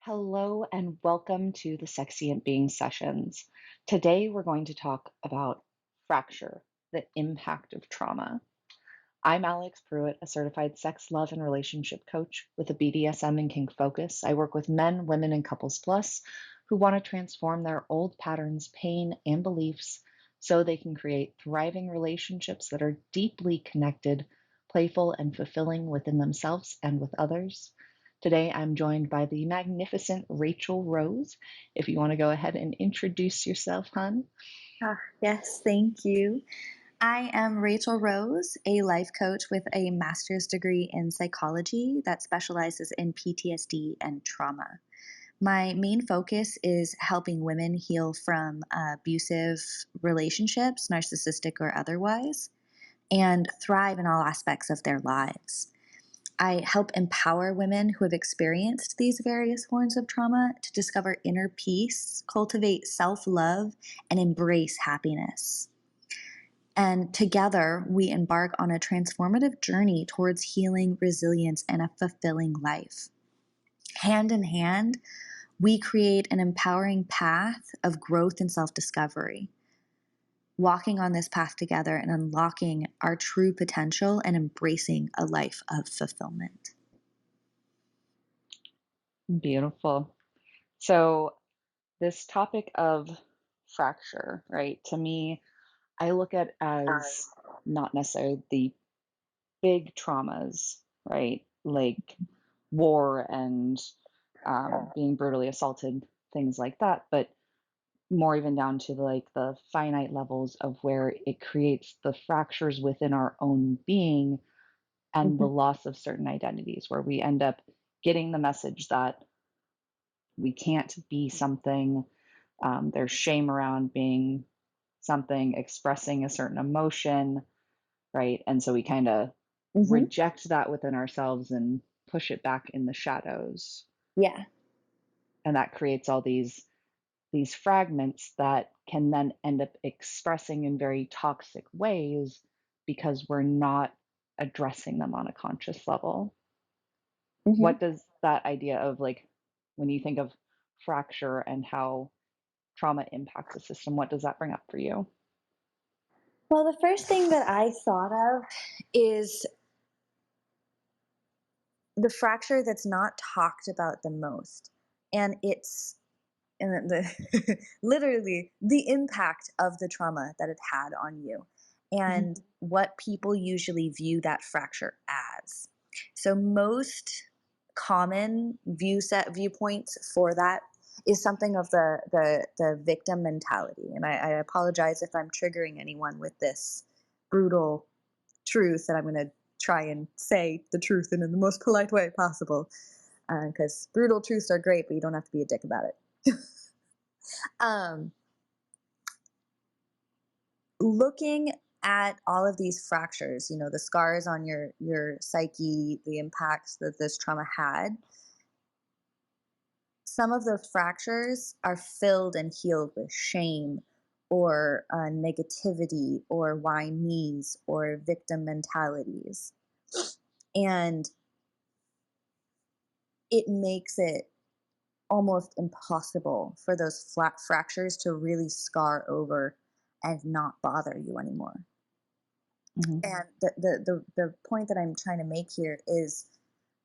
Hello and welcome to the Sexient Being Sessions. Today we're going to talk about fracture, the impact of trauma. I'm Alix Pruett, a certified sex, love, and relationship coach with a BDSM and kink focus. I work with men, women, and couples plus who want to transform their old patterns, pain, and beliefs so they can create thriving relationships that are deeply connected, playful, and fulfilling within themselves and with others. Today, I'm joined by the magnificent Rachelrose. If you want to go ahead and introduce yourself, hun. Yes, thank you. I am Rachelrose, a life coach with a master's degree in psychology that specializes in PTSD and trauma. My main focus is helping women heal from abusive relationships, narcissistic or otherwise, and thrive in all aspects of their lives. I help empower women who have experienced these various forms of trauma to discover inner peace, cultivate self love, and embrace happiness. And together, we embark on a transformative journey towards healing, resilience, and a fulfilling life. Hand in hand, we create an empowering path of growth and self discovery, walking on this path together and unlocking our true potential and embracing a life of fulfillment. Beautiful. So, this topic of fracture, right? To me, I look at as not necessarily the big traumas, right? Like war and being brutally assaulted, things like that, but more even down to the finite levels of where it creates the fractures within our own being and the Mhm. loss of certain identities, where we end up getting the message that we can't be something. There's shame around being something, expressing a certain emotion, right? And so we kind of Mhm. reject that within ourselves and push it back in the shadows. Yeah. And that creates all these fragments that can then end up expressing in very toxic ways because we're not addressing them on a conscious level. What Mhm. does that idea of when you think of fracture and how trauma impacts the system, what does that bring up for you? Well, the first thing that I thought of is the fracture that's not talked about the most. And it's and literally the impact of the trauma that it had on you Mhm. and what people usually view that fracture as. So most common viewpoints for that is something of the victim mentality. And I apologize if I'm triggering anyone with this brutal truth, and I'm going to try and say the truth in the most polite way possible, because brutal truths are great, but you don't have to be a dick about it. um, Looking at all of these fractures, the scars on your psyche, the impacts that this trauma had, some of those fractures are filled and healed with shame or negativity or why me's or victim mentalities. And it makes it almost impossible for those flat fractures to really scar over and not bother you anymore. Mhm. And the point that I'm trying to make here is,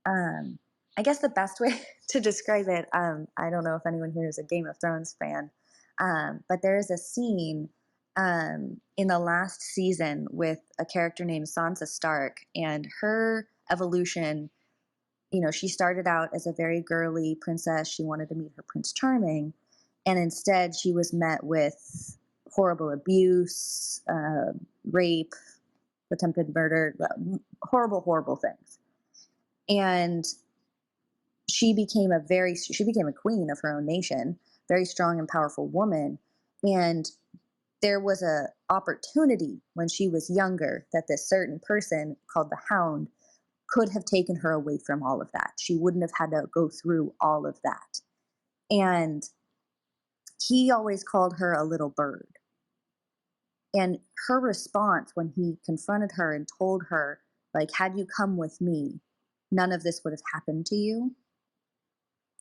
um, I guess the best way to describe it, I don't know if anyone here is a Game of Thrones fan, but there is a scene in the last season with a character named Sansa Stark, and her evolution. She started out as a very girly princess. She wanted to meet her Prince Charming, and instead she was met with horrible abuse, rape, attempted murder, horrible, horrible things. And she became a queen of her own nation, very strong and powerful woman. And there was a opportunity when she was younger that this certain person called the Hound could have taken her away from all of that. She wouldn't have had to go through all of that. And he always called her a little bird. And her response when he confronted her and told her, like, had you come with me, none of this would have happened to you.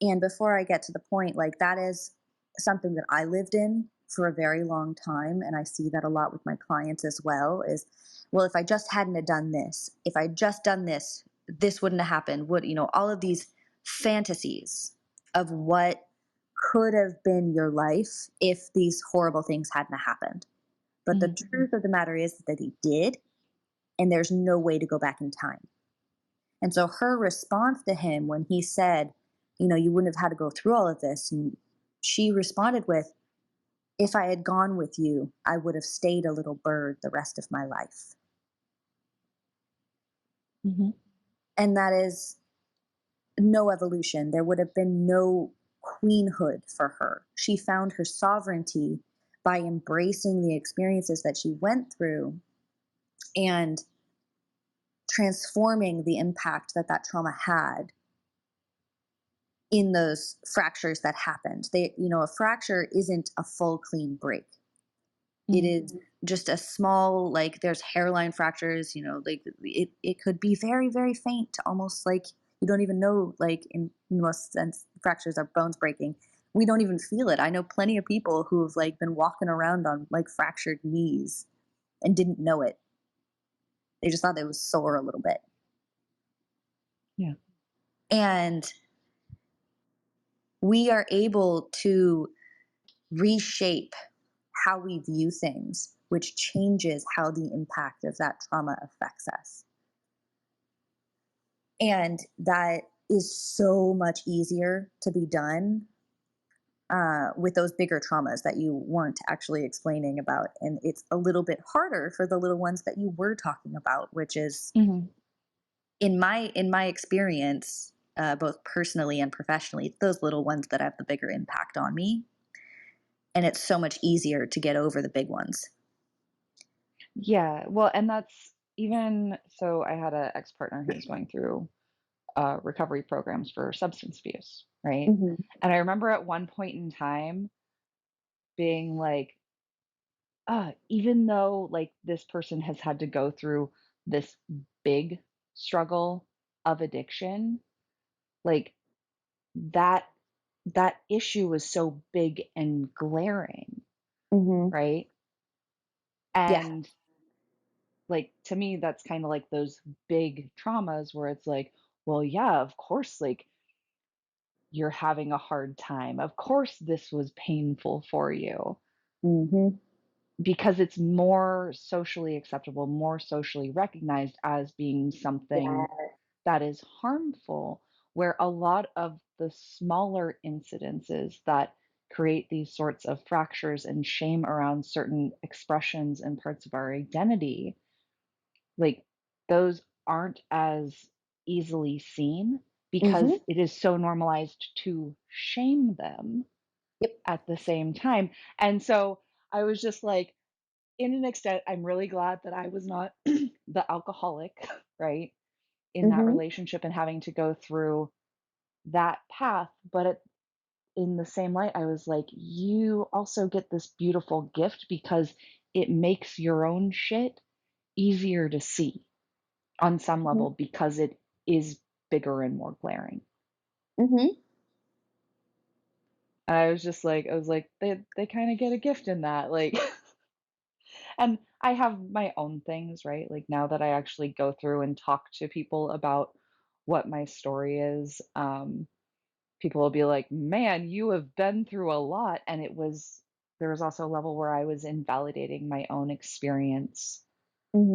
And before I get to the point, like that is something that I lived in for a very long time. And I see that a lot with my clients as well is, well, if I just hadn't have done this, if I just done this, this wouldn't have happened. Would, all of these fantasies of what could have been your life if these horrible things hadn't happened. But the Hmm. truth of the matter is that they did, and there's no way to go back in time. And so her response to him when he said, you wouldn't have had to go through all of this, and she responded with, if I had gone with you, I would have stayed a little bird the rest of my life. Hmm. And that is no evolution. There would have been no queenhood for her. She found her sovereignty by embracing the experiences that she went through and transforming the impact that that trauma had in those fractures that happened. A fracture isn't a full clean break. It Hmm. is just a small, like there's hairline fractures, like it could be very, very faint, almost like you don't even know, like in most sense, fractures are bones breaking. We don't even feel it. I know plenty of people who've like been walking around on like fractured knees and didn't know it. They just thought it was sore a little bit. Yeah. And we are able to reshape how we view things, which changes how the impact of that trauma affects us. And that is so much easier to be done with those bigger traumas that you weren't actually explaining about. And it's a little bit harder for the little ones that you were talking about, which is Hmm. in my experience, both personally and professionally, those little ones that have the bigger impact on me. And it's so much easier to get over the big ones. Yeah. Well, and that's even so. I had an ex partner who was going through recovery programs for substance abuse, right? Mm-hmm. And I remember at one point in time being like, even though like this person has had to go through this big struggle of addiction, like that that issue was so big and glaring, Mm-hmm. right? Yeah. And like to me, that's kind of like those big traumas where it's like, well, yeah, of course, like you're having a hard time. Of course, this was painful for you Mm-hmm. because it's more socially acceptable, more socially recognized as being something Yeah. that is harmful, where a lot of the smaller incidences that create these sorts of fractures and shame around certain expressions and parts of our identity, like those aren't as easily seen because Mm-hmm. it is so normalized to shame them Yep. at the same time. And so I was just like, in an extent, I'm really glad that I was not the alcoholic, right, in that Mm-hmm. relationship and having to go through that path. But in the same light, I was like, you also get this beautiful gift because it makes your own shit easier to see on some Mm-hmm. level because it is bigger and more glaring. Mm-hmm. And I was like, they kind of get a gift in that. Like, and I have my own things, right? Like now that I actually go through and talk to people about what my story is, people will be like, man, you have been through a lot. And there was also a level where I was invalidating my own experience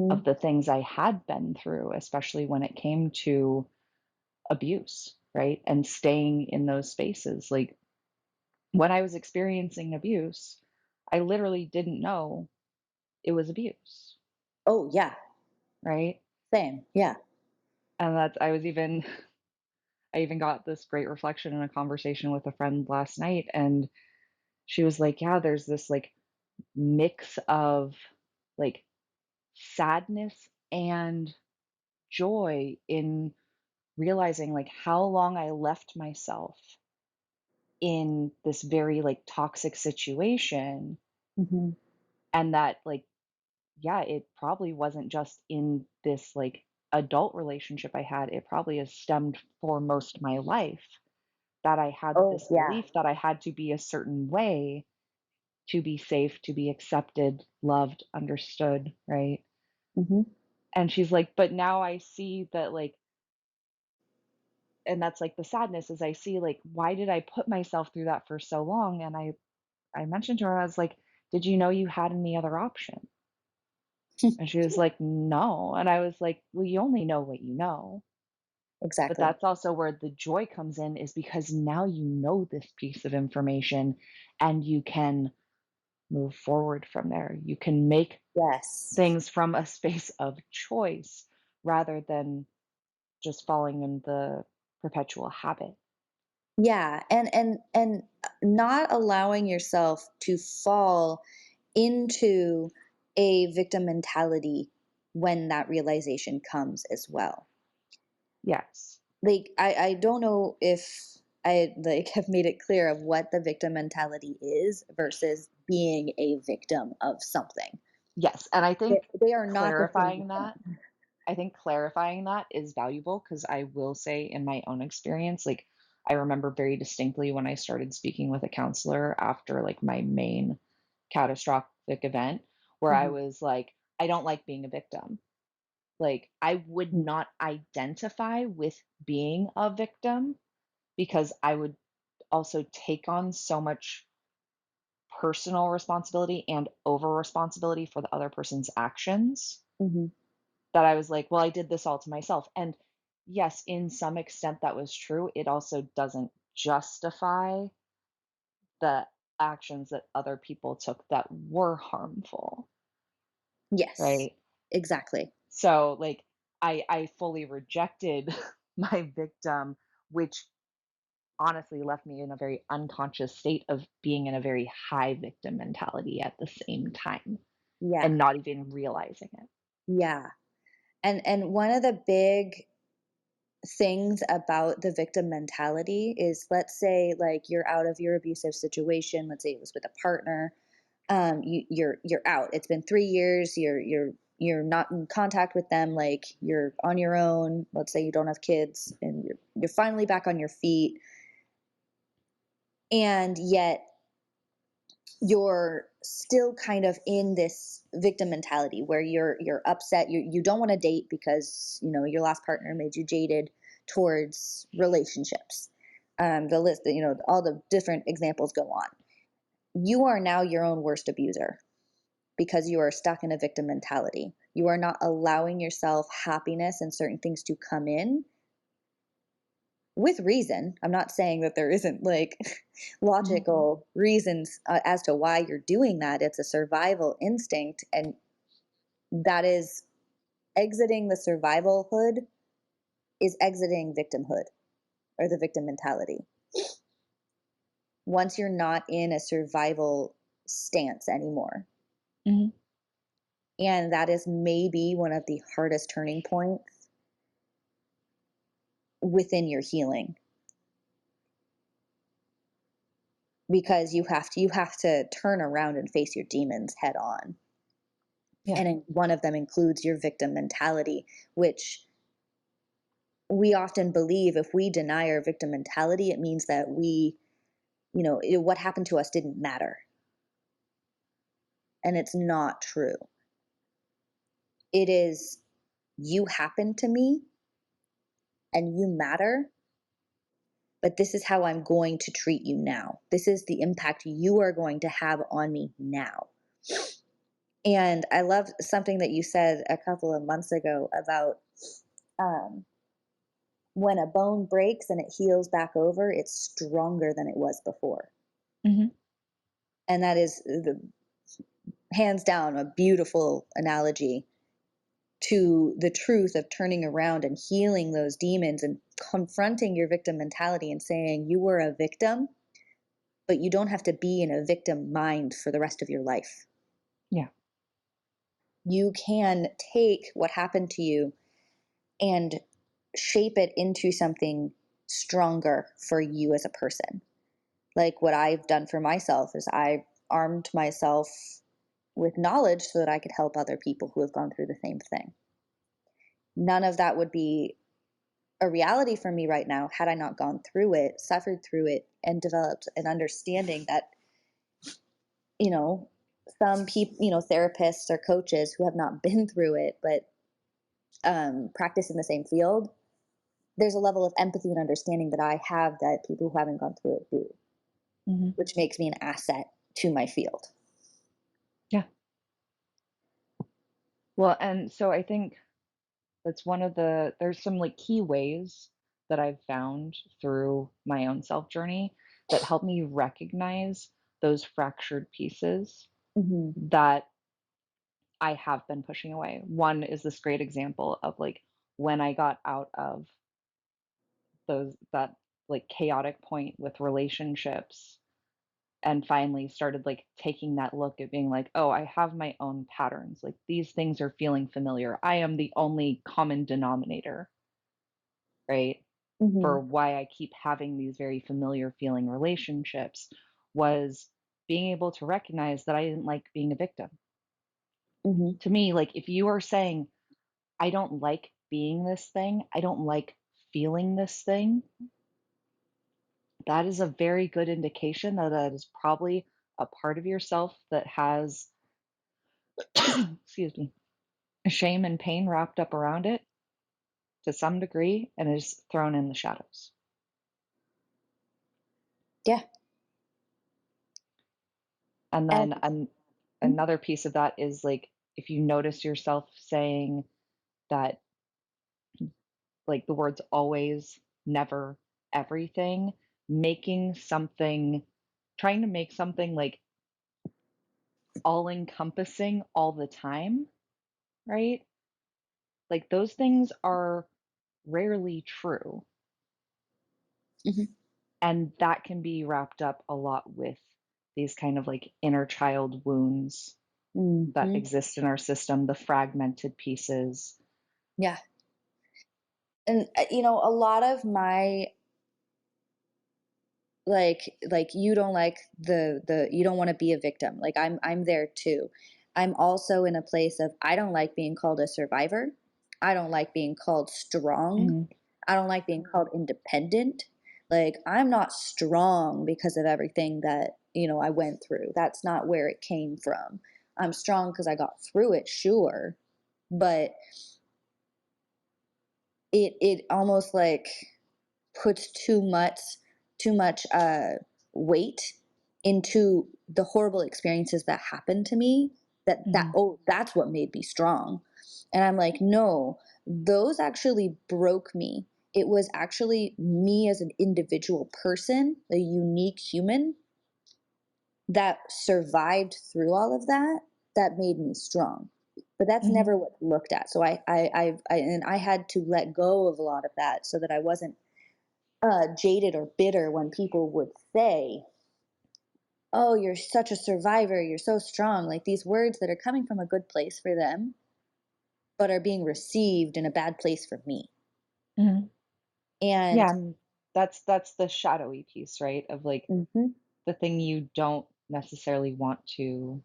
of Mm-hmm. the things I had been through, especially when it came to abuse, right? And staying in those spaces. Like when I was experiencing abuse, I literally didn't know it was abuse, Oh yeah. right? Same. Yeah. And that's, I was even, I even got this great reflection in a conversation with a friend last night. And she was like, yeah, there's this like mix of like sadness and joy in realizing like how long I left myself in this very like toxic situation Mm-hmm. and that like yeah, it probably wasn't just in this like adult relationship I had. It probably has stemmed for most of my life that I had Oh, this yeah. belief that I had to be a certain way to be safe, to be accepted, loved, understood, right? Hmm. And she's like, "But now I see that, like," and that's like the sadness is I see, like, why did I put myself through that for so long? And I mentioned to her, I was like, "Did you know you had any other option?" And she was like, "No." And I was like, "Well, you only know what you know." But Exactly. that's also where the joy comes in, is because now you know this piece of information and you can move forward from there. You can make Yes. things from a space of choice rather than just falling in the perpetual habit. Yeah, and not allowing yourself to fall into a victim mentality when that realization comes as well. Yes. Like I don't know if I like have made it clear of what the victim mentality is versus being a victim of something. Yes. And I They, think they are not the same clarifying that thing. I think clarifying that is valuable because I will say in my own experience, like I remember very distinctly when I started speaking with a counselor after like my main catastrophic event where I Mhm. was like, I don't like being a victim. Like I would Mhm. not identify with being a victim because I would also take on so much personal responsibility and over responsibility for the other person's actions Mhm. that I was like, well, I did this all to myself. And yes, in some extent that was true. It also doesn't justify the actions that other people took that were harmful, Yes, right? exactly. So like I fully rejected my victim, which honestly left me in a very unconscious state of being in a very high victim mentality at the same time Yeah, and not even realizing it. yeah. And one of the big things about the victim mentality is, let's say like you're out of your abusive situation, let's say it was with a partner, you're out, it's been 3 years, you're not in contact with them, like you're on your own, let's say you don't have kids and you're finally back on your feet, and yet you're still kind of in this victim mentality where you're upset, you don't want to date because you know your last partner made you jaded towards relationships. The list, you know, all the different examples go on. You are now your own worst abuser because you are stuck in a victim mentality. You are not allowing yourself happiness and certain things to come in with reason. I'm not saying that there isn't like Mhm. logical reasons as to why you're doing that. It's a survival instinct, and that is exiting the survival hood is exiting victimhood or the victim mentality. Once you're not in a survival stance anymore. Mhm. And that is maybe one of the hardest turning points within your healing, because you have to turn around and face your demons head on. Yeah. And one of them includes your victim mentality, which we often believe if we deny our victim mentality, it means that what happened to us didn't matter. And it's not true. It is, you happened to me and you matter, but this is how I'm going to treat you now. This is the impact you are going to have on me now. And I love something that you said a couple of months ago about um, when a bone breaks and it heals back over, it's stronger than it was before. Mhm. And that is the hands down a beautiful analogy to the truth of turning around and healing those demons and confronting your victim mentality and saying you were a victim, but you don't have to be in a victim mind for the rest of your life. Yeah. You can take what happened to you and shape it into something stronger for you as a person. Like what I've done for myself is I armed myself with knowledge so that I could help other people who have gone through the same thing. None of that would be a reality for me right now had I not gone through it, suffered through it, and developed an understanding that, you know, some people, therapists or coaches who have not been through it, but practice in the same field, there's a level of empathy and understanding that I have that people who haven't gone through it do, Hmm. which makes me an asset to my field. Yeah. Well, and so I think that's there's some like key ways that I've found through my own self journey that help me recognize those fractured pieces Mm-hmm. that I have been pushing away. One is this great example of like when I got out of that like chaotic point with relationships and finally started like taking that look at being like, oh, I have my own patterns. Like these things are feeling familiar. I am the only common denominator, right? Mm-hmm. For why I keep having these very familiar feeling relationships was being able to recognize that I didn't like being a victim. Mm-hmm. To me, like if you are saying, I don't like being this thing, I don't like feeling this thing, that is a very good indication that that is probably a part of yourself that has, excuse me, shame and pain wrapped up around it to some degree and is thrown in the shadows. Yeah. And And then another piece of that is like if you notice yourself saying that, like the words always, never, everything, making something, trying to make something like all encompassing all the time, right? Like those things are rarely true. mm-hmm. And that can be wrapped up a lot with these kind of like inner child wounds that Mm-hmm. exist in our system, the fragmented pieces. Yeah. And a lot of my like you don't like the you don't want to be a victim. Like I'm there too. I'm also in a place of I don't like being called a survivor. I don't like being called strong. Mhm. I don't like being called independent. Like I'm not strong because of everything that, I went through. That's not where it came from. I'm strong because I got through it, sure. But it almost like puts too much weight into the horrible experiences that happened to me, that Mhm. oh, that's what made me strong. And I'm like, no, those actually broke me. It was actually me as an individual person, a unique human that survived through all of that, that made me strong. But that's Mhm. never what's looked at. So I had to let go of a lot of that so that I wasn't jaded or bitter when people would say, "Oh, you're such a survivor. You're so strong." Like these words that are coming from a good place for them, but are being received in a bad place for me. Mhm. And Yeah, and that's the shadowy piece, right? Of like mm-hmm, the thing you don't necessarily want to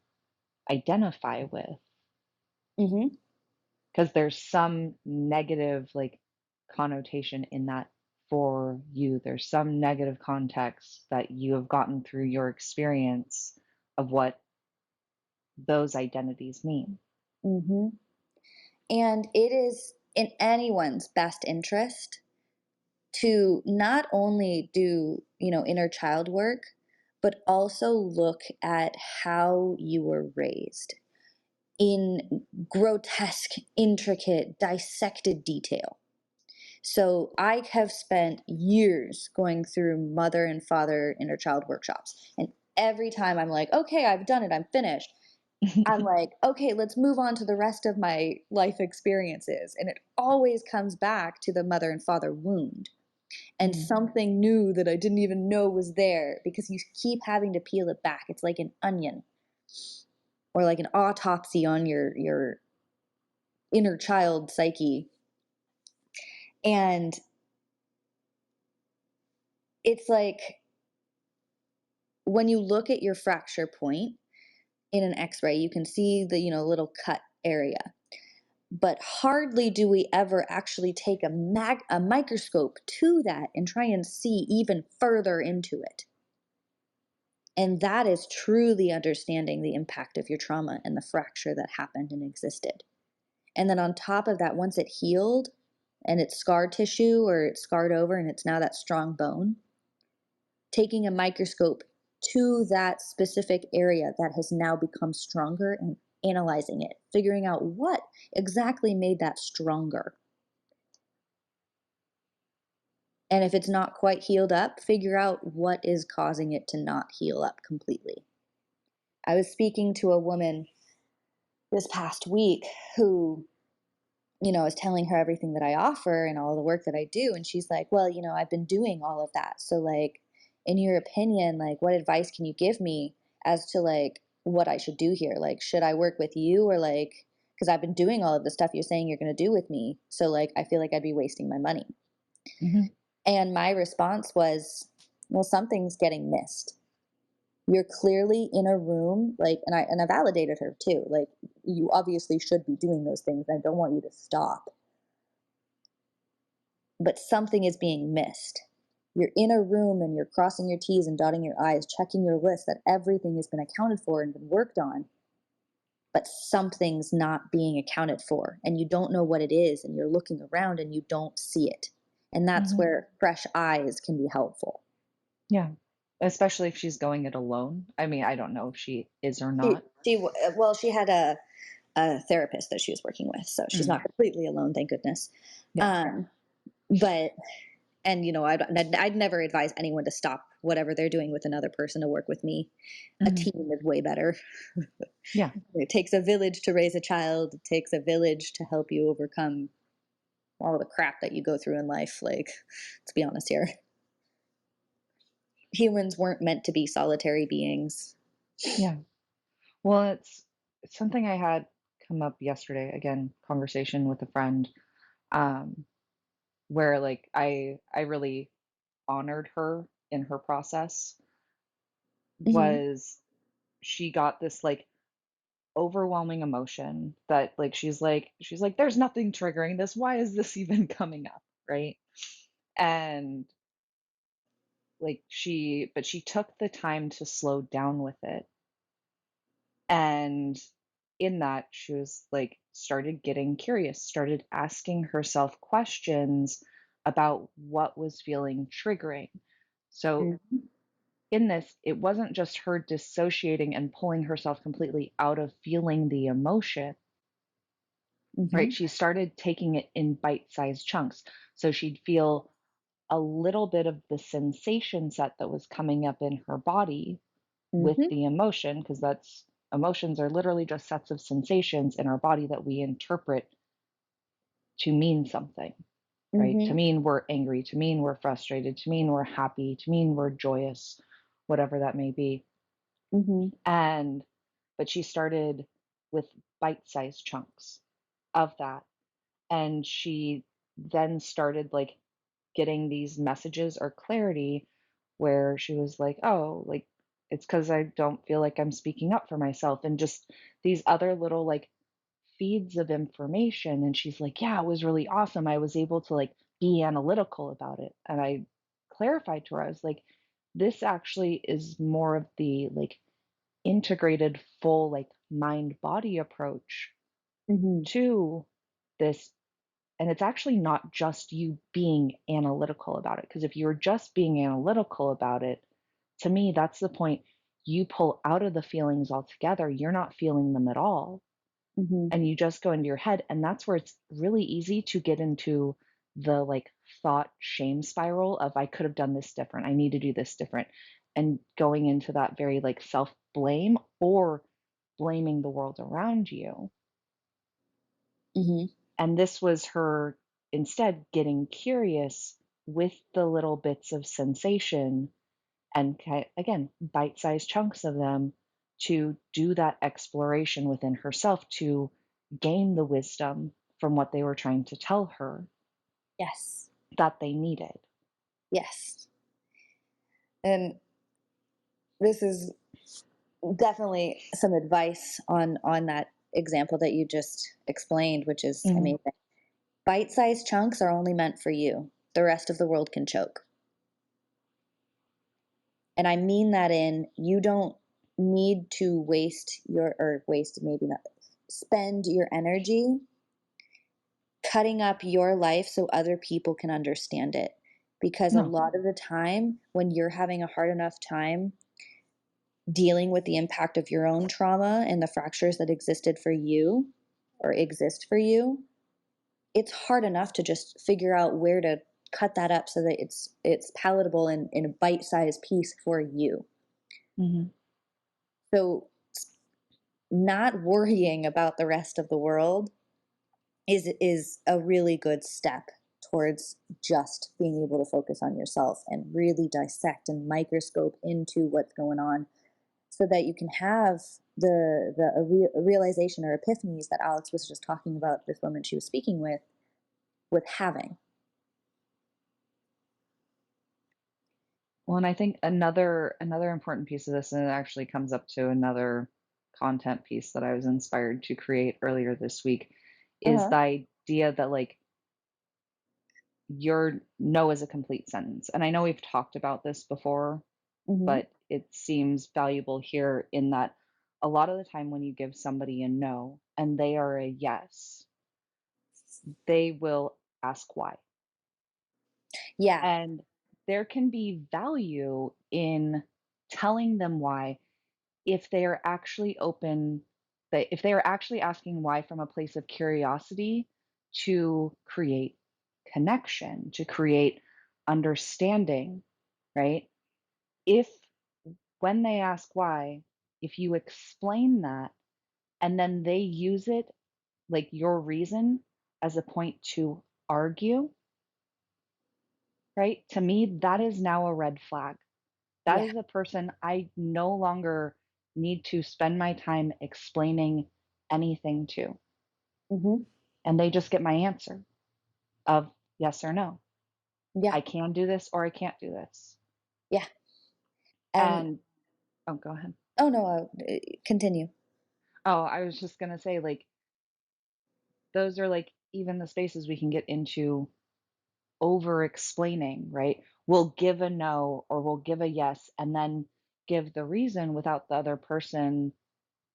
identify with mm-hmm, because there's some negative like connotation in that for you. There's some negative context that you have gotten through your experience of what those identities mean. mm-hmm. And it is in anyone's best interest to not only do, inner child work, but also look at how you were raised in grotesque, intricate, dissected detail. So I have spent years going through mother and father inner child workshops. And every time I'm like, okay, I've done it, I'm finished. I'm like, okay, let's move on to the rest of my life experiences. And it always comes back to the mother and father wound and Mhm. something new that I didn't even know was there because you keep having to peel it back. It's like an onion or like an autopsy on your inner child psyche. And it's like when you look at your fracture point in an x-ray, you can see the, little cut area. But hardly do we ever actually take a microscope to that and try and see even further into it. And that is truly understanding the impact of your trauma and the fracture that happened and existed. And then on top of that, once it healed and it's scar tissue or it's scarred over and it's now that strong bone, taking a microscope to that specific area that has now become stronger and analyzing it, figuring out what exactly made that stronger. And if it's not quite healed up, figure out what is causing it to not heal up completely. I was speaking to a woman this past week who, I was telling her everything that I offer and all the work that I do. And she's like, well, I've been doing all of that. So, like, in your opinion, like, what advice can you give me as to, like, what I should do here? Like, should I work with you or, like, because I've been doing all of the stuff you're saying you're going to do with me. So, like, I feel like I'd be wasting my money. Mm-hmm. And my response was, well, something's getting missed. You're clearly in a room, like, and I validated her too. Like, you obviously should be doing those things. I don't want you to stop. But something is being missed. You're in a room and you're crossing your T's and dotting your I's, checking your list that everything has been accounted for and been worked on. But something's not being accounted for and you don't know what it is and you're looking around and you don't see it. And that's Mm-hmm. where fresh eyes can be helpful. Yeah. Especially if she's going it alone. I mean, I don't know if she is or not. She had a therapist that she was working with, so she's Mm. not completely alone, thank goodness. Yeah. But and I'd never advise anyone to stop whatever they're doing with another person to work with me. A Mm-hmm. team is way better. Yeah. It takes a village to raise a child. It takes a village to help you overcome all the crap that you go through in life. Like, let's be honest here. Humans weren't meant to be solitary beings. Yeah. Well, it's something I had come up yesterday, again, conversation with a friend, um, where like I really honored her in her process. Mm-hmm. Was she got this like overwhelming emotion that like she's like there's nothing triggering this. Why is this even coming up, right? And like she took the time to slow down with it. And in that, she was like, started getting curious, started asking herself questions about what was feeling triggering. So, Mm-hmm. in this, it wasn't just her dissociating and pulling herself completely out of feeling the emotion, Mm-hmm. right? She started taking it in bite sized chunks. So, she'd feel a little bit of the sensation set that was coming up in her body with Mm-hmm. the emotion, because that's emotions are literally just sets of sensations in our body that we interpret to mean something, right? To Mm-hmm. mean we're angry, to mean we're frustrated, to mean we're happy, to mean we're joyous, whatever that may be. Mm-hmm. And but she started with bite-sized chunks of that. And she then started like getting these messages or clarity where she was like, oh, like it's because I don't feel like I'm speaking up for myself, and just these other little like feeds of information. And she's like, yeah, it was really awesome. I was able to like be analytical about it. And I clarified to her, I was like, this actually is more of the like integrated full like mind body approach Mm-hmm. to this. And it's actually not just you being analytical about it. Because if you're just being analytical about it, to me, that's the point. You pull out of the feelings altogether. You're not feeling them at all. Mm-hmm. And you just go into your head. And that's where it's really easy to get into the like thought shame spiral of, I could have done this different. I need to do this different. And going into that very like self blame or blaming the world around you. Mm-hmm. And this was her instead getting curious with the little bits of sensation and again, bite sized chunks of them to do that exploration within herself to gain the wisdom from what they were trying to tell her Yes. that they needed. Yes. And this is definitely some advice on that example that you just explained, which is Mhm. amazing. Bite-sized chunks are only meant for you. The rest of the world can choke. And I mean that in, you don't need to spend your energy cutting up your life so other people can understand it. Because a No. lot of the time, when you're having a hard enough time dealing with the impact of your own trauma and the fractures that existed for you or exist for you, it's hard enough to just figure out where to cut that up so that it's palatable in a bite-sized piece for you. Mhm. So not worrying about the rest of the world is a really good step towards just being able to focus on yourself and really dissect and microscope into what's going on so that you can have the realization or epiphanies that Alix was just talking about, this woman she was speaking with having. Well, and I think another important piece of this, and it actually comes up to another content piece that I was inspired to create earlier this week, is Uh-huh. the idea that like your no is a complete sentence. And I know we've talked about this before, Mm-hmm. but it seems valuable here in that a lot of the time when you give somebody a no and they are a yes, they will ask why. Yeah. And there can be value in telling them why if they are actually open, that if they are actually asking why from a place of curiosity to create connection, to create understanding, right? If when they ask why, if you explain that and then they use it, like your reason, as a point to argue, right? To me, that is now a red flag. That Yeah. is a person I no longer need to spend my time explaining anything to. Mm-hmm. And they just get my answer of yes or no. Yeah. I can do this or I can't do this. Yeah. And And oh, go ahead. oh no, continue. Oh, I was just going to say, like, those are like even the spaces we can get into over explaining, right? We'll give a no or we'll give a yes and then give the reason without the other person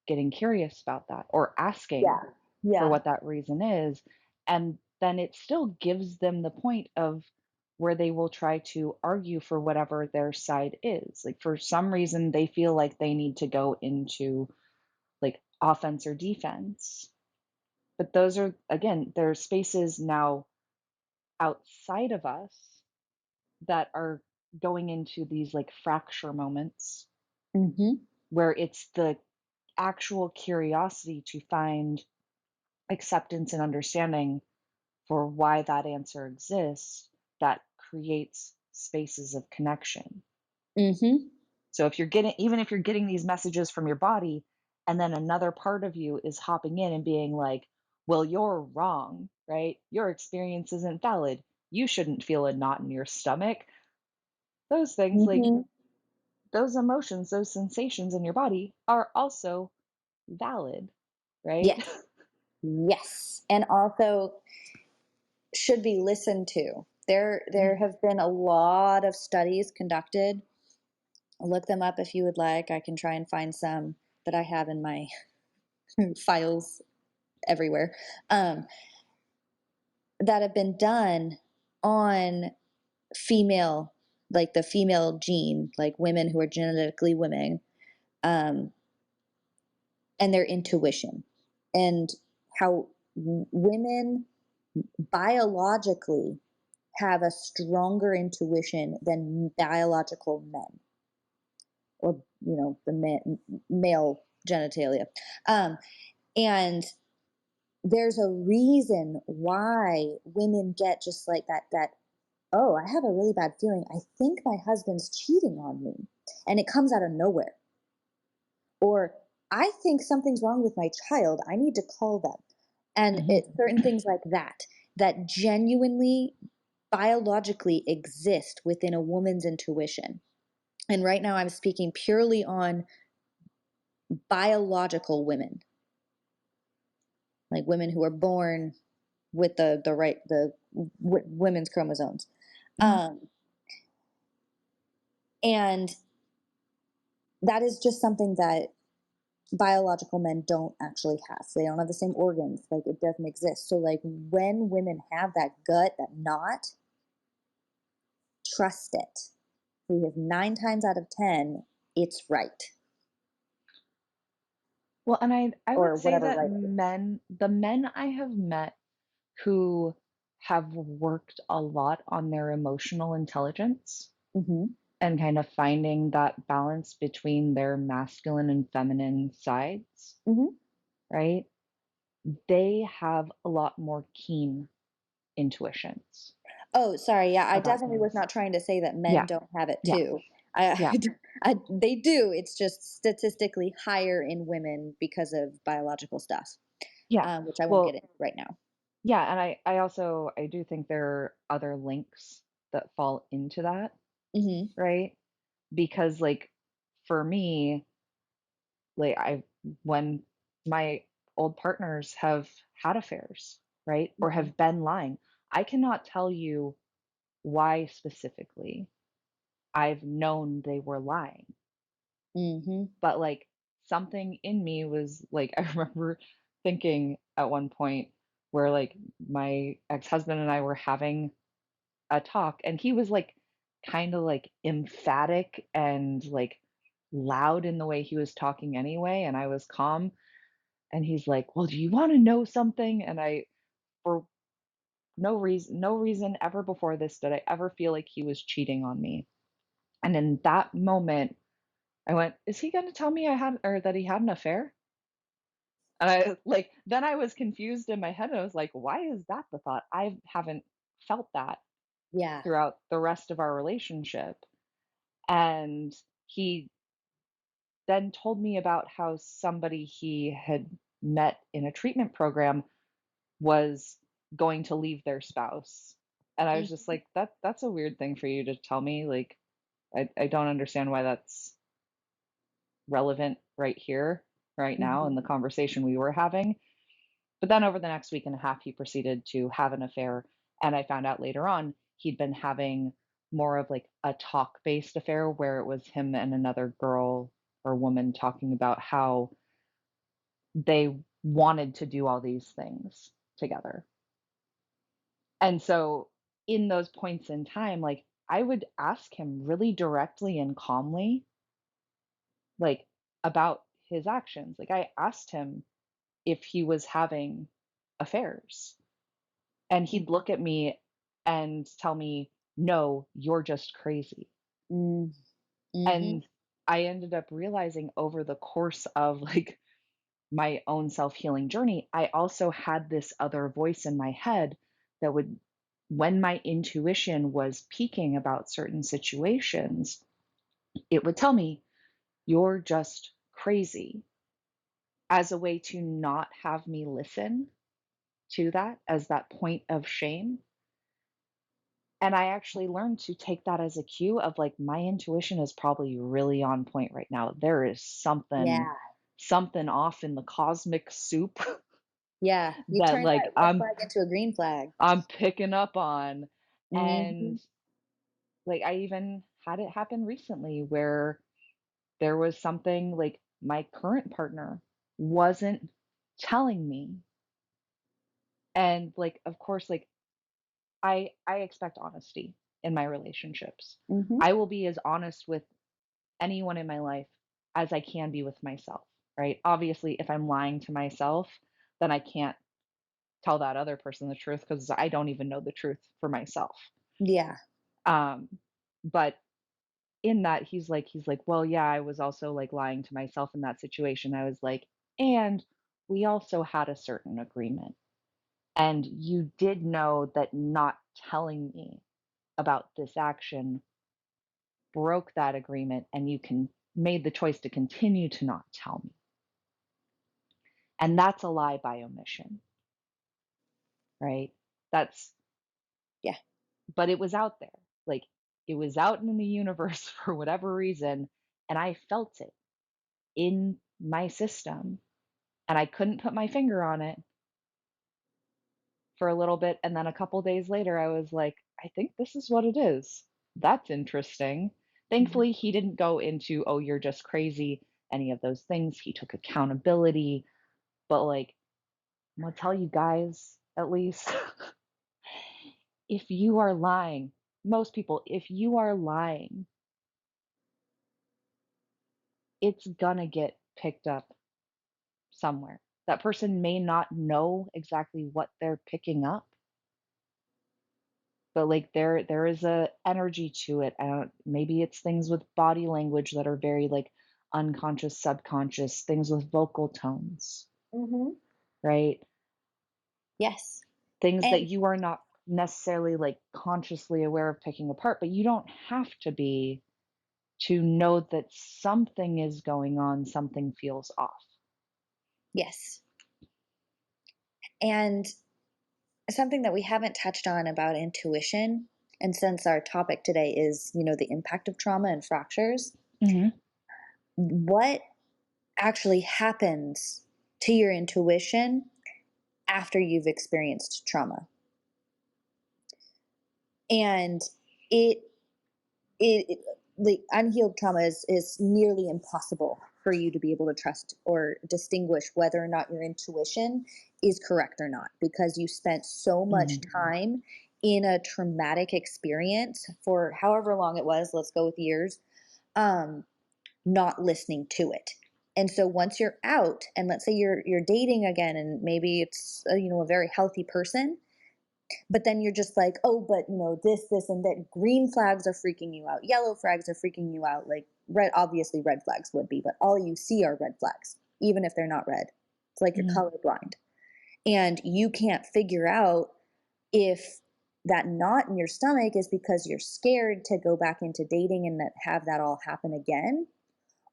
getting curious about that or asking Yeah. for Yeah. what that reason is. And then it still gives them the point of where they will try to argue for whatever their side is. Like for some reason, they feel like they need to go into like offense or defense. But those are, again, there are spaces now outside of us that are going into these like fracture moments Mm-hmm. where it's the actual curiosity to find acceptance and understanding for why that answer exists that creates spaces of connection. Mm-hmm. So if you're getting, even if you're getting these messages from your body, and then another part of you is hopping in and being like, well, you're wrong, right? Your experience isn't valid. You shouldn't feel a knot in your stomach. Those things, like Mm-hmm. those emotions, those sensations in your body are also valid, right? Yes. Yes. And also should be listened to. There Mhm. have been a lot of studies conducted. Look them up if you would like. I can try and find some that I have in my files everywhere, that have been done on female, like the female gene, like women who are genetically women, um, and their intuition, and how women biologically have a stronger intuition than biological men, or the male genitalia, um, and there's a reason why women get just like that, oh, I have a really bad feeling, I think my husband's cheating on me, and it comes out of nowhere. Or I think something's wrong with my child, I need to call them. And Mhm. certain things like that genuinely biologically exist within a woman's intuition. And right now I'm speaking purely on biological women. like women who are born with the women's chromosomes. Mhm. Um, and that is just something that biological men don't actually have. So they don't have the same organs. Like it doesn't exist. So like when women have that gut, that knot, trust it. Because 9 times out of 10, it's right. Well, and I Or would say whatever that right is. the men I have met who have worked a lot on their emotional intelligence Mm-hmm. and kind of finding that balance between their masculine and feminine sides, Mm-hmm. right? They have a lot more keen intuitions Oh, sorry. Yeah, I about definitely was things. not trying to say that men Yeah, don't have it yeah, too. I, yeah, they do. It's just statistically higher in women because of biological stuff, yeah. which I won't get Well, into right now. yeah, and I also I do think there are other links that fall into that, Mm-hmm. right? Because like for me, like I when my old partners have had affairs, right? Or Mm-hmm. have been lying, I cannot tell you why specifically I've known they were lying. Mm-hmm. But like something in me was like I remember thinking at one point where like my ex-husband and I were having a talk and he was like kind of like emphatic and like loud in the way he was talking anyway and I was calm and he's like, "Well, do you want to know something?" And I for no reason ever before this did I ever feel like he was cheating on me. And in that moment, I went, "Is he going to tell me I had or that he had an affair?" And I like then I was confused in my head and I was like, "Why is that the thought? I haven't felt that Yeah. throughout the rest of our relationship." And he then told me about how somebody he had met in a treatment program was going to leave their spouse. And I was just Mm-hmm. like, that's a weird thing for you to tell me. Like, I don't understand why that's relevant right here, right now, in the Mm-hmm. conversation we were having. But then over the next week and a half, he proceeded to have an affair. And I found out later on he'd been having more of like a talk based affair where it was him and another girl or woman talking about how they wanted to do all these things together. And so in those points in time, like I would ask him really directly and calmly, like about his actions. Like I asked him if he was having affairs, and he'd look at me and tell me, "No, you're just crazy." Mm-hmm. Mm-hmm. And I ended up realizing over the course of like my own self healing journey, I also had this other voice in my head that would, when my intuition was peaking about certain situations, it would tell me, "You're just crazy," as a way to not have me listen to that as that point of shame. And I actually learned to take that as a cue of like my intuition is probably really on point right now. There is something Yeah. something off in the cosmic soup Yeah. You that turned like that red flag into a green flag. I'm picking up on. Mm-hmm. And like I even had it happen recently where there was something like my current partner wasn't telling me. And like of course like I expect honesty in my relationships. Mm-hmm. I will be as honest with anyone in my life as I can be with myself, right? Obviously, if I'm lying to myself, then I can't tell that other person the truth because I don't even know the truth for myself. Yeah. Um, but in that he's like, "Well, yeah, I was also like lying to myself in that situation." I was like, "And we also had a certain agreement. And you did know that not telling me about this action broke that agreement and you can made the choice to continue to not tell me. And that's a lie by omission, right? That's Yeah. but it was out there. Like it was out in the universe for whatever reason and I felt it in my system and I couldn't put my finger on it, for a little bit, and then a couple days later, I was like, "I think this is what it is. That's interesting." Mhm. Thankfully, he didn't go into, "Oh, you're just crazy," any of those things. He took accountability, but, like, I'm gonna tell you guys, at least, if you are lying, most people, if you are lying, it's gonna get picked up somewhere. That person may not know exactly what they're picking up, but, like, there is a energy to it. I don't, maybe it's things with body language that are very, like, unconscious, subconscious, things with vocal tones, Mhm. right? Yes. Things that And you are not necessarily, like, consciously aware of picking apart, but you don't have to be to know that something is going on, something feels off. yes. And something that we haven't touched on about intuition, and since our topic today is, the impact of trauma and fractures, Mhm, what actually happens to your intuition after you've experienced trauma? And it it the unhealed trauma is nearly impossible for you to be able to trust or distinguish whether or not your intuition is correct or not, because you spent so much mhm, time in a traumatic experience for however long it was, let's go with years, um not listening to it. And so once you're out, and let's say you're dating again, and maybe it's a very healthy person, but then you're just like, oh, but this and that. Green flags are freaking you out. Yellow flags are freaking you out. Like red, obviously red flags would be, but all you see are red flags, even if they're not red. It's like you're mhm, colorblind, and you can't figure out if that knot in your stomach is because you're scared to go back into dating and have that all happen again,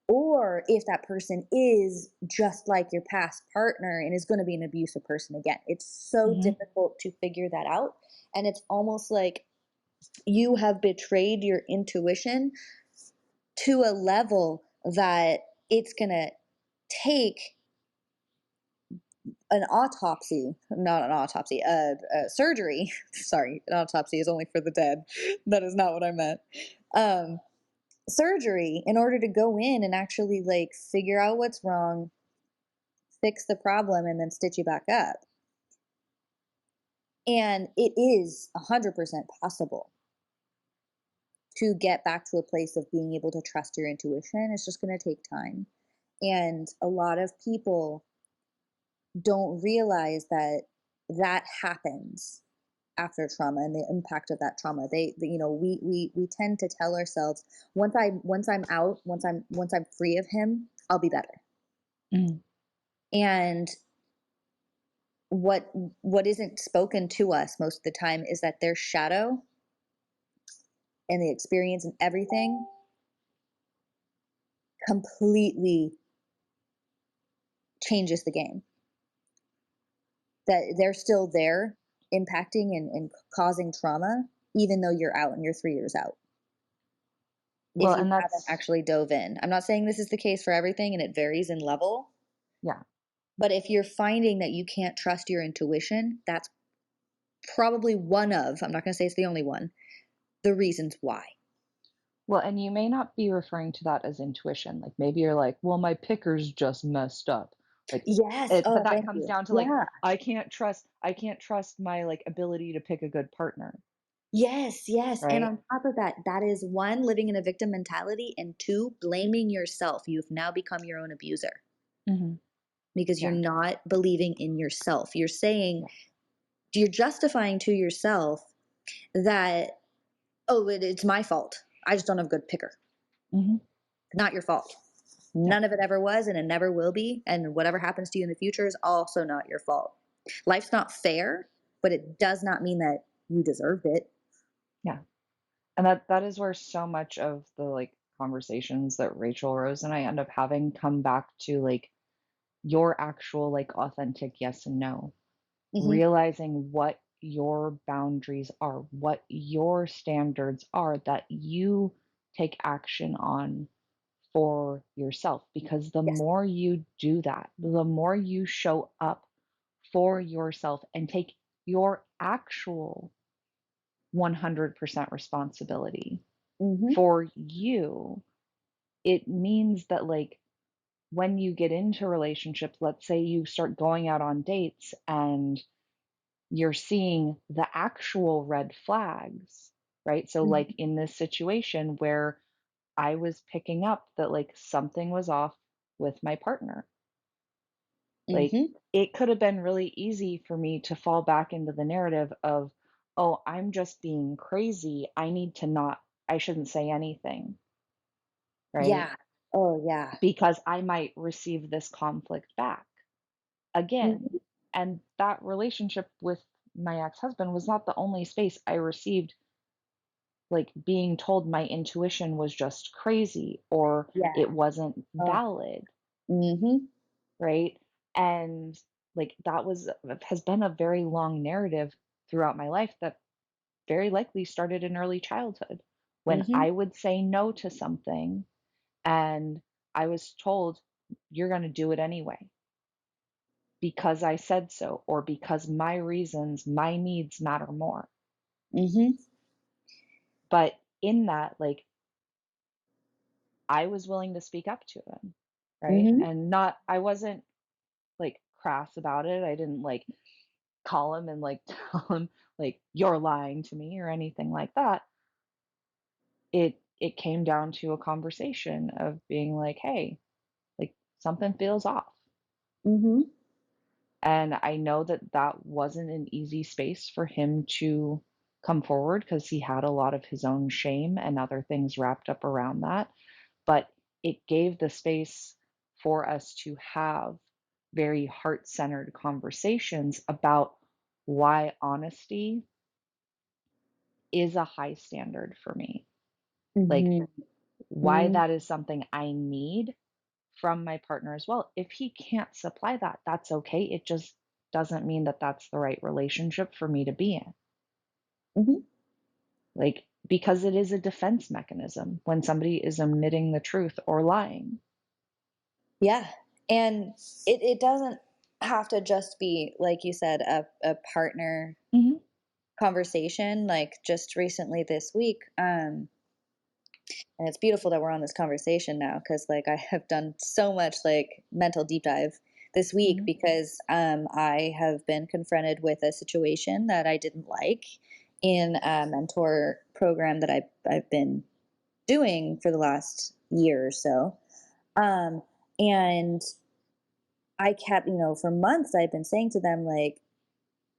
or if that person is just like your past partner and is going to be an abusive person again. It's so mhm, difficult to figure that out. And it's almost like you have betrayed your intuition to a level that it's going to take an autopsy, not an autopsy, surgery. Sorry, an autopsy is only for the dead. That is not what I meant. Um, Surgery in order to go in and actually like figure out what's wrong, fix the problem, and then stitch you back up. And it is 100% possible to get back to a place of being able to trust your intuition. It's just going to take time. And a lot of people don't realize that that happens after trauma and the impact of that trauma. We tend to tell ourselves, once I'm out, once I'm free of him, I'll be better. mhm. And what what isn't spoken to us most of the time is that their shadow and the experience and everything completely changes the game. That they're still there impacting and causing trauma, even though you're out and you're 3 years out. Well, If you and haven't that's, actually dove in. I'm not saying this is the case for everything and it varies in level, yeah. but if you're finding that you can't trust your intuition, that's probably one of, I'm not going to say it's the only one, the reasons why. Well, and you may not be referring to that as intuition. Like, maybe you're like, "Well, my picker's just messed up." Like, Yes. but Oh, that thank comes you. down to, like, Yeah. I can't trust my, like, ability to pick a good partner, Yes, yes, and right? on top of that, that is 1, living in a victim mentality, and 2, blaming yourself. You've now become your own abuser Mhm. because you're Yeah, not believing in yourself. You're saying yeah. you're justifying to yourself that, "Oh, it's my fault. I just don't have a good picker." Mhm. Not your fault. Yeah. None of it ever was, and it never will be, and whatever happens to you in the future is also not your fault. Life's not fair, but it does not mean that you deserved it. Yeah. And that is where so much of the, like, conversations that Rachel Rose and I end up having come back to, like, your actual, like, authentic yes and no. Mhm. Realizing what your boundaries are, what your standards are that you take action on for yourself. Because the Yes. more you do that, the more you show up for yourself and take your actual 100% responsibility Mhm. for you. It means that, like, when you get into relationships, let's say you start going out on dates and you're seeing the actual red flags, right? So, like Mhm. in this situation where I was picking up that, like, something was off with my partner, like, Mhm. it could have been really easy for me to fall back into the narrative of, oh, I'm just being crazy. I shouldn't say anything, right? Yeah. Oh, yeah. Because I might receive this conflict back again. Mhm. And that relationship with my ex husband was not the only space I received, like, being told my intuition was just crazy or Yeah. it wasn't Oh. valid, Mhm. right? And like that was has been a very long narrative throughout my life that very likely started in early childhood when Mhm. I would say no to something and I was told you're going to do it anyway because I said so or because my reasons, my needs matter more. Mhm. But in that, like, I was willing to speak up to him, right? Mhm. And not, I wasn't like crass about it. I didn't like call him and like tell him like you're lying to me or anything like that. It came down to a conversation of being like, "Hey, like something feels off." Mhm. And I know that that wasn't an easy space for him to come forward because he had a lot of his own shame and other things wrapped up around that. But it gave the space for us to have very heart-centered conversations about why honesty is a high standard for me. Like, Mhm. why Mhm. that is something I need from my partner as well. If he can't supply that, that's okay. It just doesn't mean that that's the right relationship for me to be in. Mhm. Like, because it is a defense mechanism when somebody is omitting the truth or lying. Yeah. And it doesn't have to just be, like you said, a partner Mhm, conversation. Like just recently this week, and it's beautiful that we're on this conversation now because like I have done so much like mental deep dive this week mhm, because I have been confronted with a situation that I didn't like in a mentor program that I've been doing for the last year or so. Um, and I kept, for months, I've been saying to them, like,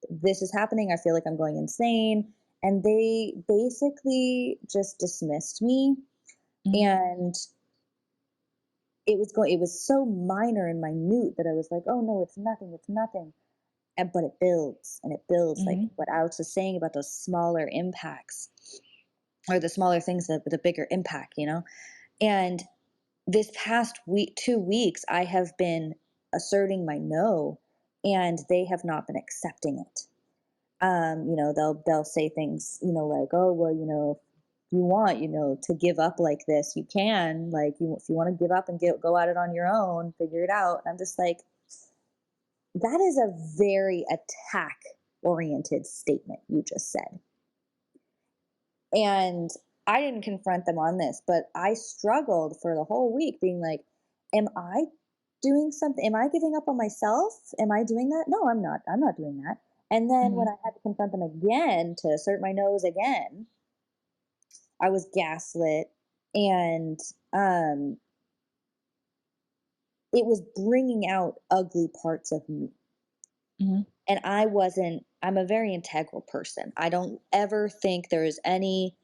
this is happening. I feel like I'm going insane. And they basically just dismissed me. mhm, And it was so minor and minute that I was like, oh no, it's nothing, it's nothing. But it builds and it builds, like mhm, what Alex was saying about those smaller impacts or the smaller things that with a bigger impact. And this past week, 2 weeks, I have been asserting my no, and they have not been accepting it. They'll say things, like, oh well, if you want, to give up like this, you can. Like, if you want to give up and go at it on your own, figure it out. And I'm just like, that is a very attack oriented statement you just said. And I didn't confront them on this, but I struggled for the whole week being like, am I doing something? Am I giving up on myself? Am I doing that? No, I'm not. I'm not doing that. And then when mhm, I had to confront them again to assert my nose again, I was gaslit, and um, it was bringing out ugly parts of me. mhm, And I'm a very integral person. I don't ever think there is any,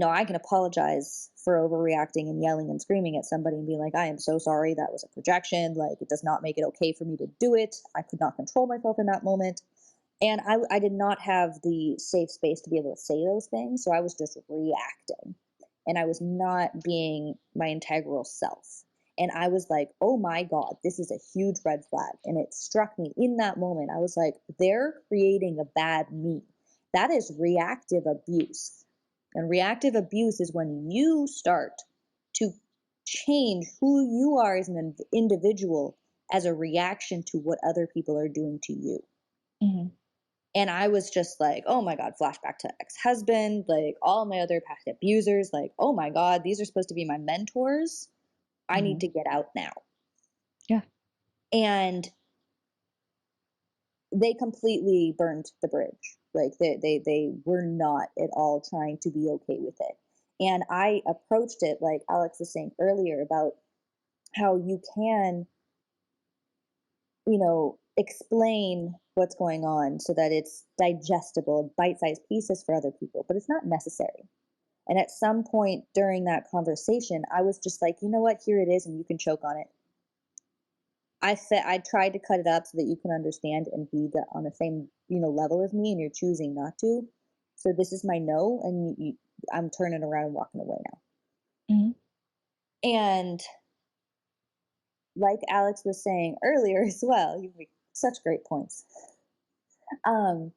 I can apologize for overreacting and yelling and screaming at somebody and being like, I am so sorry. That was a projection. Like, it does not make it okay for me to do it. I could not control myself in that moment. And I did not have the safe space to be able to say those things. So I was just reacting and I was not being my integral self. And I was like, oh my God, this is a huge red flag. And it struck me in that moment. I was like, they're creating a bad me. That is reactive abuse. And reactive abuse is when you start to change who you are as an individual as a reaction to what other people are doing to you. mhm. And I was just like, oh my God, flashback to ex husband, like all my other past abusers, like, oh my God, these are supposed to be my mentors. I need Mhm. to get out now. Yeah. And they completely burned the bridge. Like they were not at all trying to be okay with it. And I approached it like Alex was saying earlier about how you can, explain what's going on so that it's digestible, bite-sized pieces for other people, but it's not necessary. And at some point during that conversation, I was just like, you know what, here it is, and you can choke on it. I tried to cut it up so that you can understand and be on the same level as me, and you're choosing not to. So this is my no, and I'm turning around and walking away now. Mhm. And like Alex was saying earlier as well, you make such great points. Um,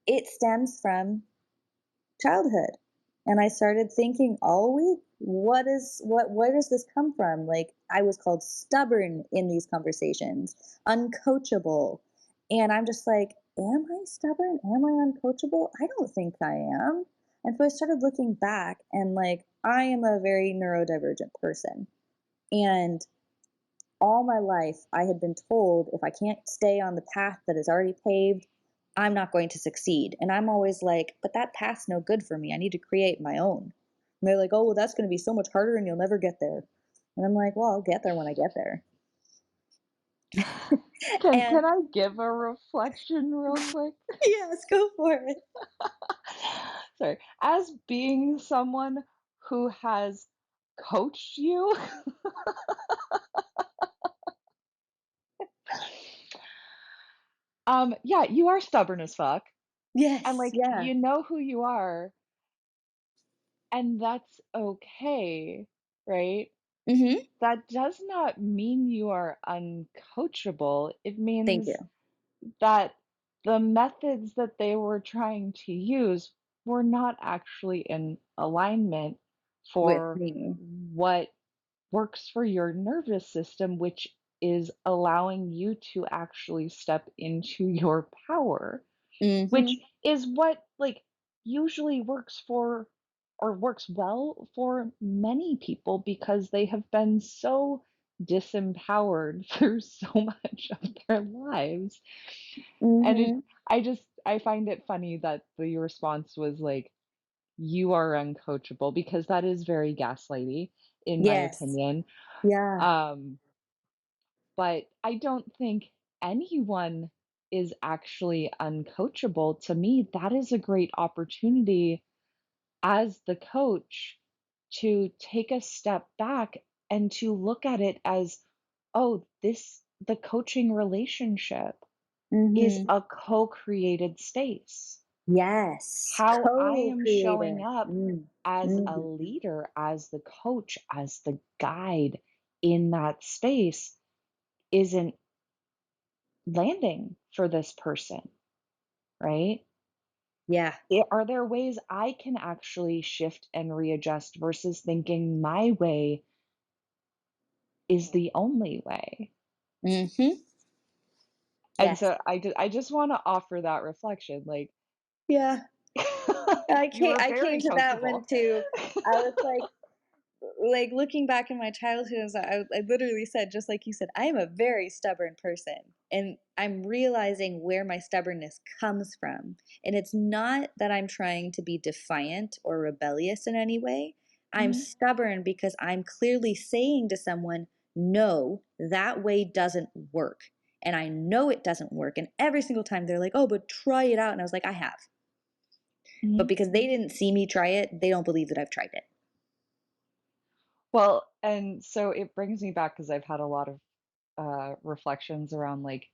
it stems from childhood. And I started thinking all week, where does this come from? Like I was called stubborn in these conversations, uncoachable. And I'm just like, am I stubborn? Am I uncoachable? I don't think I am. And so I started looking back and like I am a very neurodivergent person. And all my life I had been told if I can't stay on the path that is already paved, I'm not going to succeed. And I'm always like, but that path's no good for me. I need to create my own. And they're like, oh, well, that's going to be so much harder and you'll never get there. And I'm like, well, I'll get there when I get there. Can And I give a reflection real quick? yes, go for it. Sorry. As being someone who has coached you, yeah, you are stubborn as fuck, and, Yes, like, yeah. you know who you are, and that's okay, right? Mm-hmm. That does not mean you are uncoachable. It Thank you. means that the methods that they were trying to use were not actually in alignment With for me. what works for your nervous system, which is allowing you to actually step into your power, which Mm-hmm. is what like usually works for or works well for many people because they have been so disempowered through so much of their lives. And Mm-hmm. I find it funny that the response was like, you are uncoachable because that is very gaslighty, in my Yes. opinion. Yeah. Um, but I don't think anyone is actually uncoachable. To me, that is a great opportunity as the coach to take a step back and to look at it as, oh, the coaching relationship is Mm-hmm. a co created space. Yes. How I am showing Co-creator. up Mm. as a Mm-hmm. leader, as the coach, as the guide in that space isn't landing for this person, right? Yeah. Are there ways I can actually shift and readjust versus thinking my way is the only way? Mhm. And Yes. so I just want to offer that reflection. Like, Yeah. you were I came very to that coachable. one too. I was like looking back in my childhood, I literally said, just like you said, I am a very stubborn person. And I'm realizing where my stubbornness comes from. And it's not that I'm trying to be defiant or rebellious in any way. I'm Mhm, stubborn because I'm clearly saying to someone, no, that way doesn't work. And I know it doesn't work. And every single time they're like, oh, but try it out. And I was like, I have. But mhm. because they didn't see me try it, they don't believe that I've tried it. Well, and so it brings me back because I've had a lot of reflections around like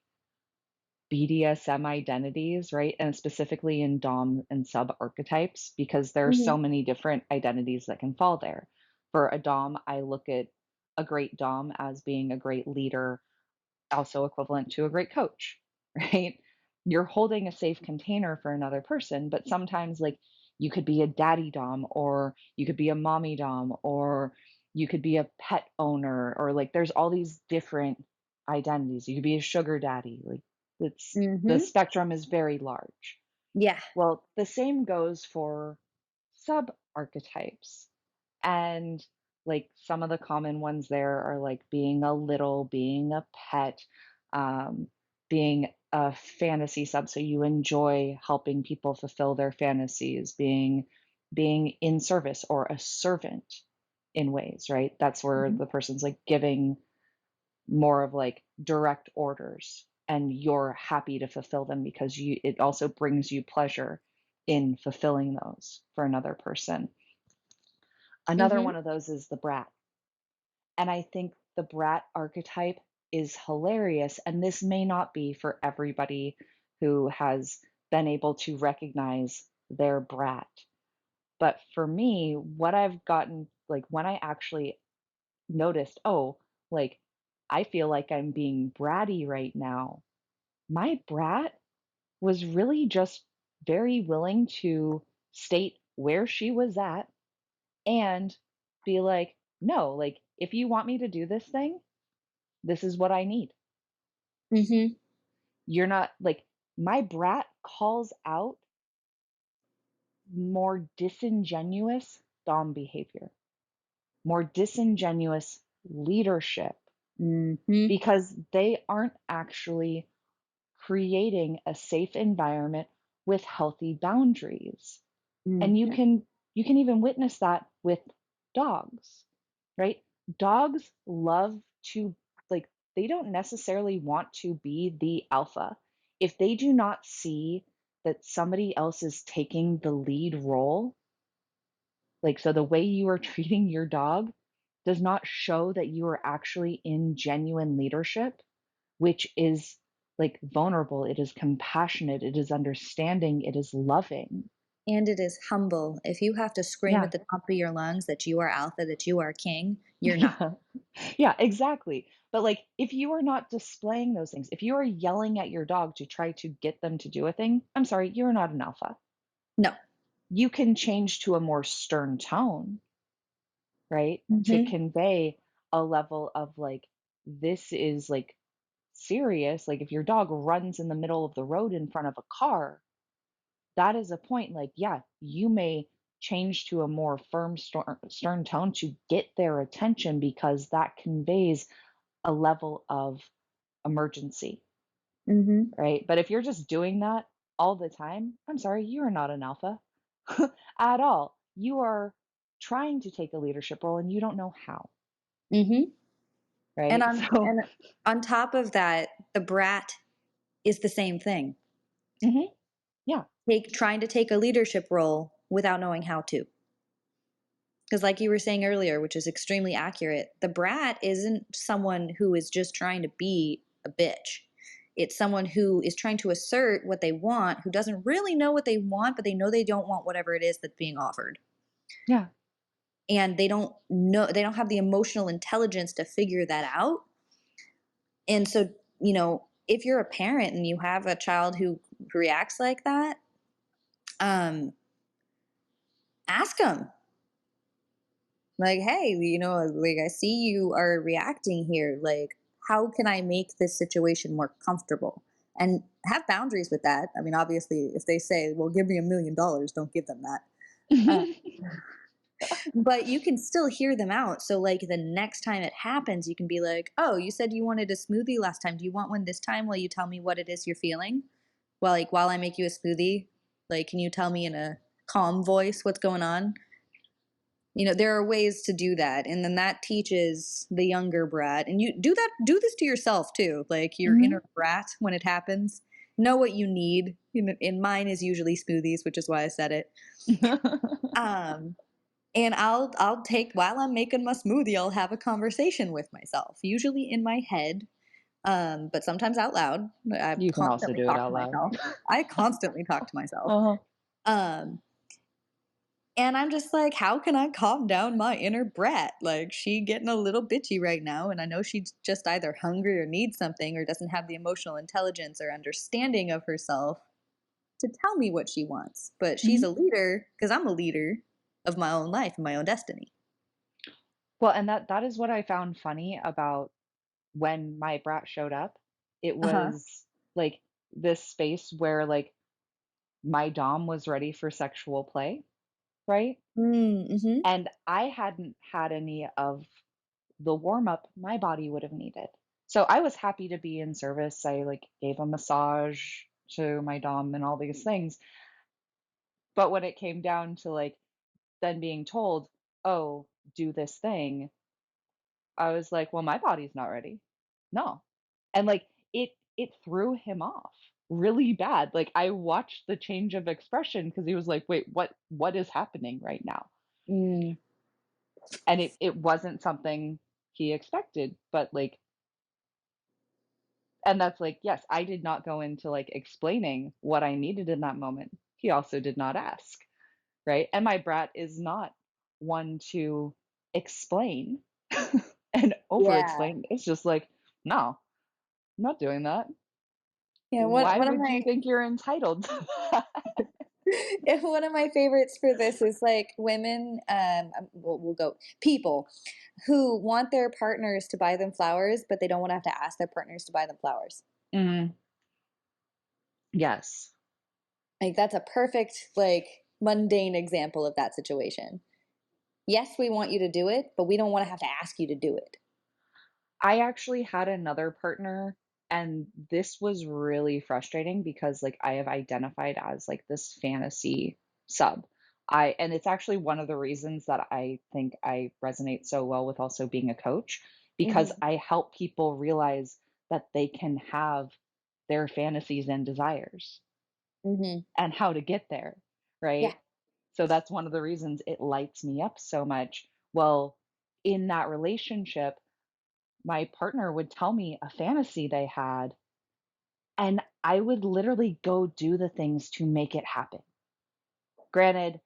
BDSM identities, right? And specifically in Dom and sub archetypes, because there are so Hmm. many different identities that can fall there. For a Dom, I look at a great Dom as being a great leader, also equivalent to a great coach, right? You're holding a safe container for another person, but sometimes, like, you could be a daddy Dom, or you could be a mommy Dom, or you could be a pet owner, or like, there's all these different identities. You could be a sugar daddy, like, The Mhm. spectrum is very large. Yeah. Well, the same goes for sub archetypes. And like some of the common ones there are like being a little, being a pet, um, being a fantasy sub, so you enjoy helping people fulfill their fantasies, being in service or a servant in ways, right? That's where Mhm. the person's like giving more of like direct orders and you're happy to fulfill them because it also brings you pleasure in fulfilling those for another person. Another Mhm. one of those is the brat. And I think the brat archetype is hilarious. And this may not be for everybody who has been able to recognize their brat. But for me, what I've gotten, like when I actually noticed, oh, like I feel like I'm being bratty right now. My brat was really just very willing to state where she was at and be like, no, like, if you want me to do this thing, this is what I need. Mhm. You're not like, my brat calls out more disingenuous Dom behavior, more disingenuous leadership Mhm. because they aren't actually creating a safe environment with healthy boundaries. And Mhm. you can even witness that with dogs, right? Dogs love to like they don't necessarily want to be the alpha. If they do not see that somebody else is taking the lead role, like so the way you are treating your dog does not show that you are actually in genuine leadership, which is like vulnerable, it is compassionate, it is understanding, it is loving. And it is humble. If you have to scream at Yeah. the top of your lungs that you are alpha, that you are king, you're not. Yeah. Yeah, exactly. But, like, if you are not displaying those things, if you are yelling at your dog to try to get them to do a thing, I'm sorry, you're not an alpha. No. You can change to a more stern tone, right? To Mhm. convey a level of, like, this is, like, serious. Like, if your dog runs in the middle of the road in front of a car, that is a point, like, yeah, you may change to a more firm, stern tone to get their attention because that conveys a level of emergency, Mhm. right? But if you're just doing that all the time, I'm sorry, you are not an alpha at all. You are trying to take a leadership role and you don't know how, Mhm. And right? on So, and on top of that, the brat is the same thing. mhm, yeah. Trying to take a leadership role without knowing how to. Because, like you were saying earlier, which is extremely accurate, the brat isn't someone who is just trying to be a bitch. It's someone who is trying to assert what they want, who doesn't really know what they want, but they know they don't want whatever it is that's being offered. Yeah. And they don't have the emotional intelligence to figure that out. And so, if you're a parent and you have a child who reacts like that, um, ask them, like, hey, like, I see you are reacting here. Like, how can I make this situation more comfortable? And have boundaries with that. I mean, obviously, if they say, well, give me $1 million, don't give them that. Uh, but you can still hear them out. So, like, the next time it happens, you can be like, oh, you said you wanted a smoothie last time. Do you want one this time? Will you tell me what it is you're feeling? Well, like, while I make you a smoothie, like, can you tell me in a calm voice what's going on? There are ways to do that, and then that teaches the younger brat. And you do this to yourself too, like your Mhm. inner brat when it happens. Know what you need. In mine is usually smoothies, which is why I said it. Um, and I'll take while I'm making my smoothie, I'll have a conversation with myself, usually in my head, but sometimes out loud. I You can also constantly do it talk to out loud. myself. I constantly talk to myself. Uh-huh. Um, And I'm just like, how can I calm down my inner brat? Like, she getting a little bitchy right now, and I know she's just either hungry or needs something or doesn't have the emotional intelligence or understanding of herself to tell me what she wants. But she's Mhm. a leader because I'm a leader of my own life and my own destiny. Well, and that is what I found funny about when my brat showed up. It Uh huh. was like this space where like my dom was ready for sexual play, right? Mm-hmm. And I hadn't had any of the warm up my body would have needed. So I was happy to be in service. I like gave a massage to my dom and all these things. But when it came down to like then being told, "Oh, do this thing," I was like, "Well, my body's not ready." No. And like it threw him off really bad. Like I watched the change of expression because he was like, "Wait, what is happening right now?" Mm. And it wasn't something he expected, but like and that's like, yes, I did not go into like explaining what I needed in that moment. He also did not ask, right? And my brat is not one to explain and over Yeah. explain. It's just like, no, I'm not doing that. Yeah, one Why one of would you my think you're entitled to that? one of my favorites for this is like women, we'll go people who want their partners to buy them flowers, but they don't want to have to ask their partners to buy them flowers. Mhm. Yes. Like that's a perfect, like mundane example of that situation. Yes, we want you to do it, but we don't want to have to ask you to do it. I actually had another partner, and this was really frustrating because, like, I have identified as, like, this fantasy sub. And it's actually one of the reasons that I think I resonate so well with also being a coach, because Hmm. I help people realize that they can have their fantasies and desires Hmm. and how to get there, Yeah. right? So that's one of the reasons it lights me up so much. Well, in that relationship, my partner would tell me a fantasy they had, and I would literally go do the things to make it happen. Granted,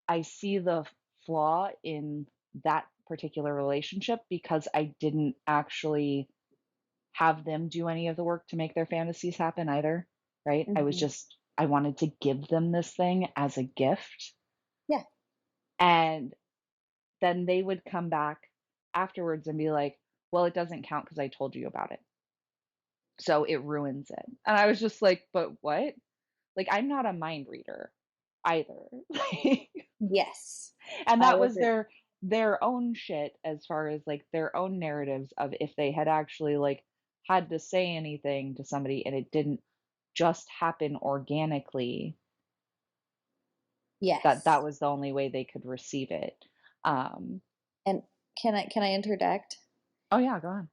I see the flaw in that particular relationship because I didn't actually have them do any of the work to make their fantasies happen either, right? Hmm. I wanted to give them this thing as a gift. Yeah. And then they would come back afterwards and be like, well, it doesn't count because I told you about it. So it ruins it. And I was just like, "But what?" Like, I'm not a mind reader either. Yes. And I that was agree. their own shit as far as, like, their own narratives of if they had actually, like, had to say anything to somebody and it didn't just happen organically, that that Yes. was the only way they could receive it. Um And can I interject? Oh, yeah, go on.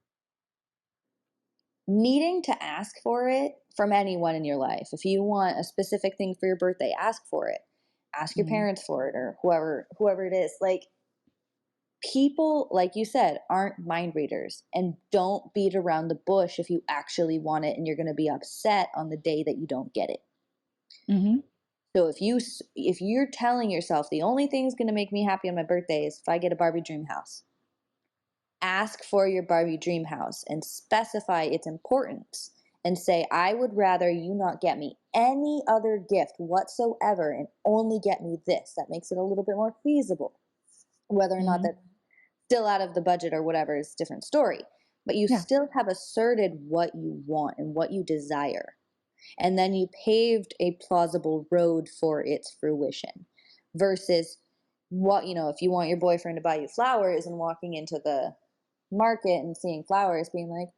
Needing to ask for it from anyone in your life. If you want a specific thing for your birthday, ask for it. Ask your Mhm, parents for it or whoever it is. Like people, like you said, aren't mind readers and don't beat around the bush if you actually want it and you're going to be upset on the day that you don't get it. mhm, So if you're telling yourself the only thing's going to make me happy on my birthday is if I get a Barbie dream house, ask for your Barbie dream house and specify its importance and say, I would rather you not get me any other gift whatsoever and only get me this. That makes it a little bit more feasible. Whether or not mhm. that's still out of the budget or whatever is a different story. But you Yeah, still have asserted what you want and what you desire. And then you paved a plausible road for its fruition versus what, if you want your boyfriend to buy you flowers and walking into the market and seeing flowers being like,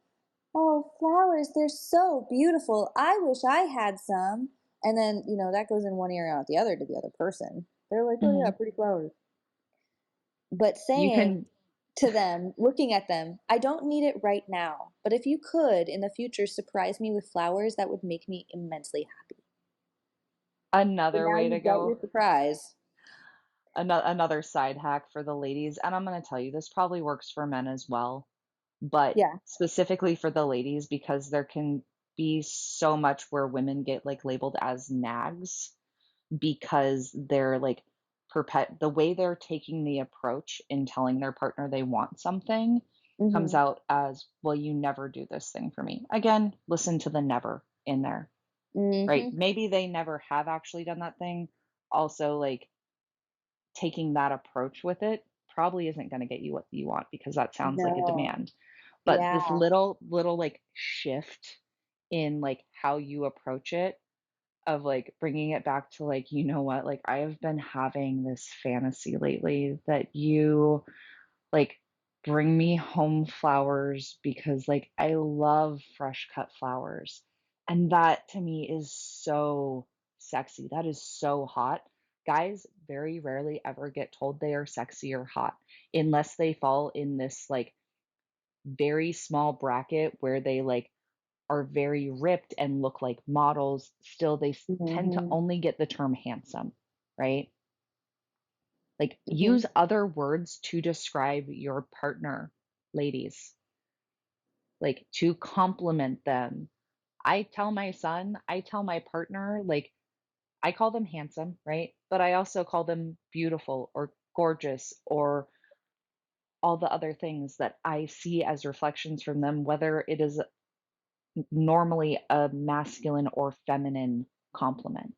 oh, flowers, they're so beautiful, I wish I had some. And then that goes in one ear and out the other to the other person. They're like, oh yeah, mhm. pretty flowers. But You saying can to them, looking at them, I don't need it right now, but if you could in the future surprise me with flowers, that would make me immensely happy. So another now way you to get your go. surprise. Another side hack for the ladies, and I'm gonna tell you, this probably works for men as well, but Yeah. specifically for the ladies because there can be so much where women get, like, labeled as nags because they're, like, the way they're taking the approach in telling their partner they want something comes Mhm. out as, "Well, you never do this thing for me." Again, listen to the never in there, right? Mhm. Maybe they never have actually done that thing. Also, like, taking that approach with it probably isn't gonna get you what you want because that sounds like a No. demand. But this Yeah. little, like, shift in like how you approach it, of like bringing it back to like, you know what, like I have been having this fantasy lately that you like bring me home flowers because like I love fresh cut flowers. And that to me is so sexy. That is so hot. Guys very rarely ever get told they are sexy or hot unless they fall in this like very small bracket where they like are very ripped and look like models. Still, they tend to Mm-hmm. only get the term handsome, right? Like, Mm-hmm. use other words to describe your partner, ladies, like to compliment them. I tell my son, I tell my partner, like, I call them handsome, right? But I also call them beautiful or gorgeous or all the other things that I see as reflections from them, whether it is normally a masculine or feminine compliment,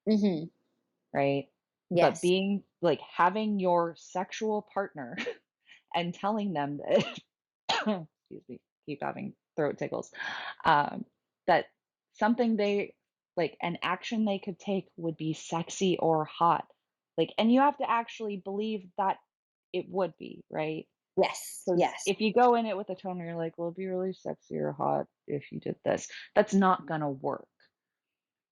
Mm-hmm. right? But Yes. being like having your sexual partner and telling them that, excuse me, keep having throat tickles, um, that something they like an action they could take would be sexy or hot. Like, and you have to actually believe that it would be, right? Yes. Because Yes. if you go in it with a tone where you're like, well, it'd be really sexy or hot if you did this, that's not going to work,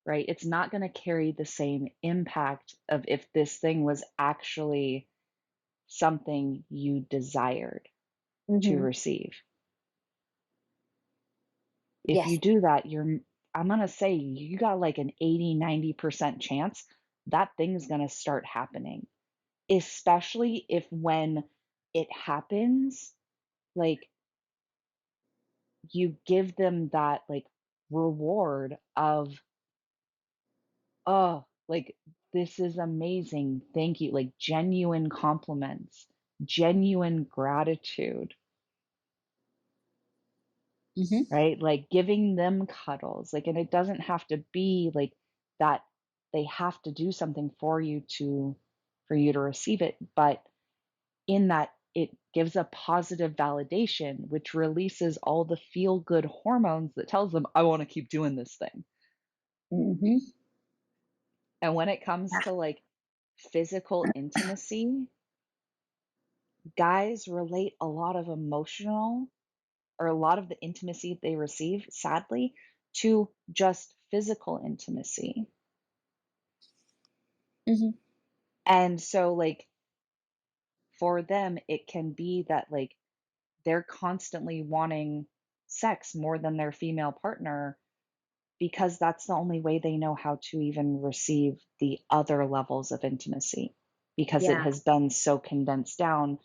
right? It's not going to carry the same impact of if this thing was actually something you desired to Mm-hmm. receive. If you Yes. do that, I'm going to say you got like an 80-90% chance that thing's going to start happening, especially if when it happens, like you give them that like reward of, oh, like this is amazing. Thank you. Like genuine compliments, genuine gratitude, Mm-hmm. right? Like giving them cuddles. Like, and it doesn't have to be like that they have to do something for you to receive it, but in that it gives a positive validation, which releases all the feel good hormones that tells them, I want to keep doing this thing. Mm-hmm. And when it comes Yeah. to like physical intimacy, guys relate a lot of emotional or a lot of the intimacy they receive, sadly, to just physical intimacy. Mm-hmm. And so, like, for them, it can be that, like, they're constantly wanting sex more than their female partner because that's the only way they know how to even receive the other levels of intimacy because it Yeah. has been so condensed down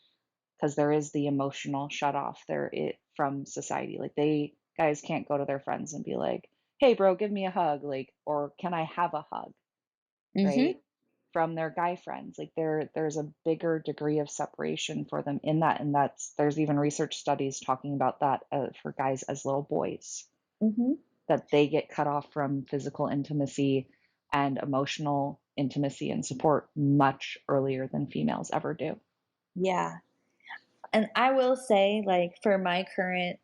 because there is the emotional shut off there it from society. Like they guys can't go to their friends and be like, "Hey, bro, give me a hug," like, or "Can I have a hug?" Mm-hmm. Right? From their guy friends. Like there's a bigger degree of separation for them in that, and there's even research studies talking about that for guys as little boys Mm-hmm. that they get cut off from physical intimacy and emotional intimacy and support much earlier than females ever do. Yeah. And I will say, like, for my current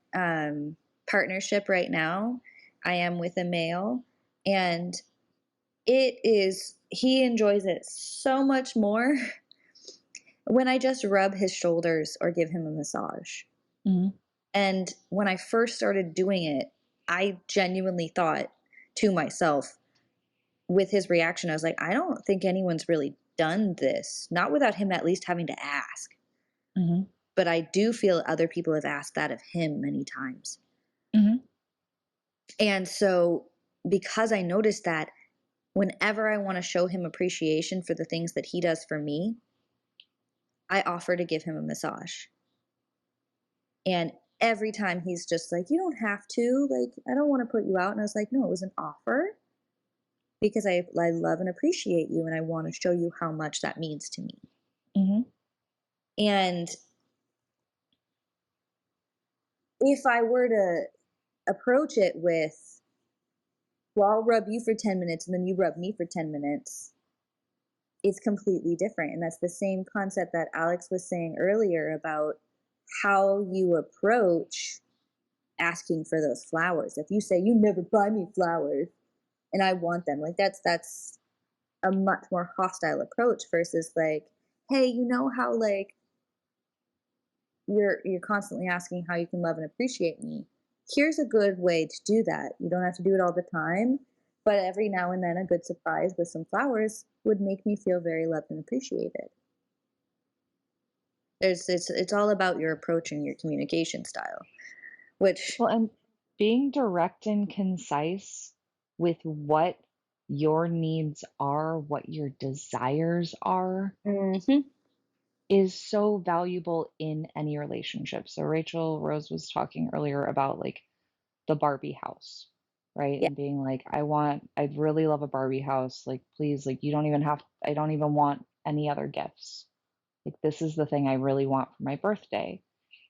partnership right now, I am with a male, and he enjoys it so much more when I just rub his shoulders or give him a massage. Mhm. And when I first started doing it, I genuinely thought to myself, with his reaction, I was like, I don't think anyone's really done this, not without him at least having to ask. Mhm. But I do feel other people have asked that of him many times. Mhm. And so, because I noticed that, whenever I want to show him appreciation for the things that he does for me, I offer to give him a massage. And every time he's just like, you don't have to, like, I don't want to put you out. And I was like, no, it was an offer because I love and appreciate you. And I want to show you how much that means to me. Mhm. And if I were to approach it with, well, I'll rub you for 10 minutes and then you rub me for 10 minutes, it's completely different. And that's the same concept that Alix was saying earlier about how you approach asking for those flowers. If you say you never buy me flowers and I want them, like that's a much more hostile approach versus like, hey, you know how like you're constantly asking how you can love and appreciate me. Here's a good way to do that. You don't have to do it all the time, but every now and then a good surprise with some flowers would make me feel very loved and appreciated. It's all about your approach and your communication style, which Well, and being direct and concise with what your needs are, what your desires are, Mhm. is so valuable in any relationship. So Rachelrose was talking earlier about like the Barbie house, right? Yeah. And being like, I really love a Barbie house. Like, please, like, you don't even have, I don't even want any other gifts. Like, this is the thing I really want for my birthday.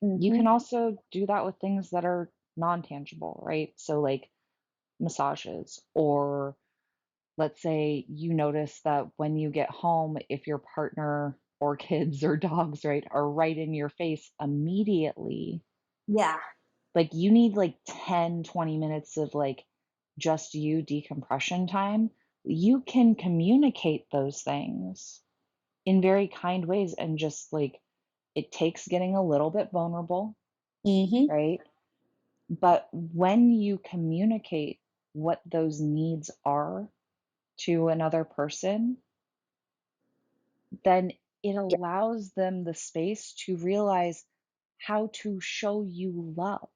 You Mhm. can also do that with things that are non tangible, right? So, like massages, or let's say you notice that when you get home, if your partner or kids or dogs, right, are right in your face immediately, Yeah. like you need like 10, 20 minutes of like just you decompression time. You can communicate those things in very kind ways, and just like it takes getting a little bit vulnerable, Mhm. right? But when you communicate what those needs are to another person, then it Yeah. allows them the space to realize how to show you love.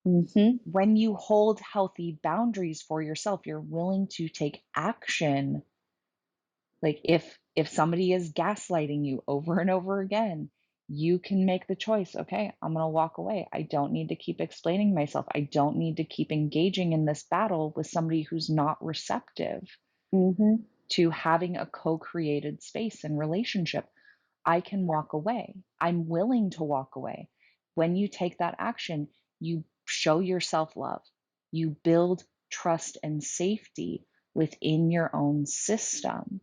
Mhm. When you hold healthy boundaries for yourself, you're willing to take action. Like if somebody is gaslighting you over and over again, you can make the choice, okay, I'm going to walk away. I don't need to keep explaining myself. I don't need to keep engaging in this battle with somebody who's not receptive Mhm. to having a co-created space and relationship. I can walk away. I'm willing to walk away. When you take that action, you show yourself love. You build trust and safety within your own system,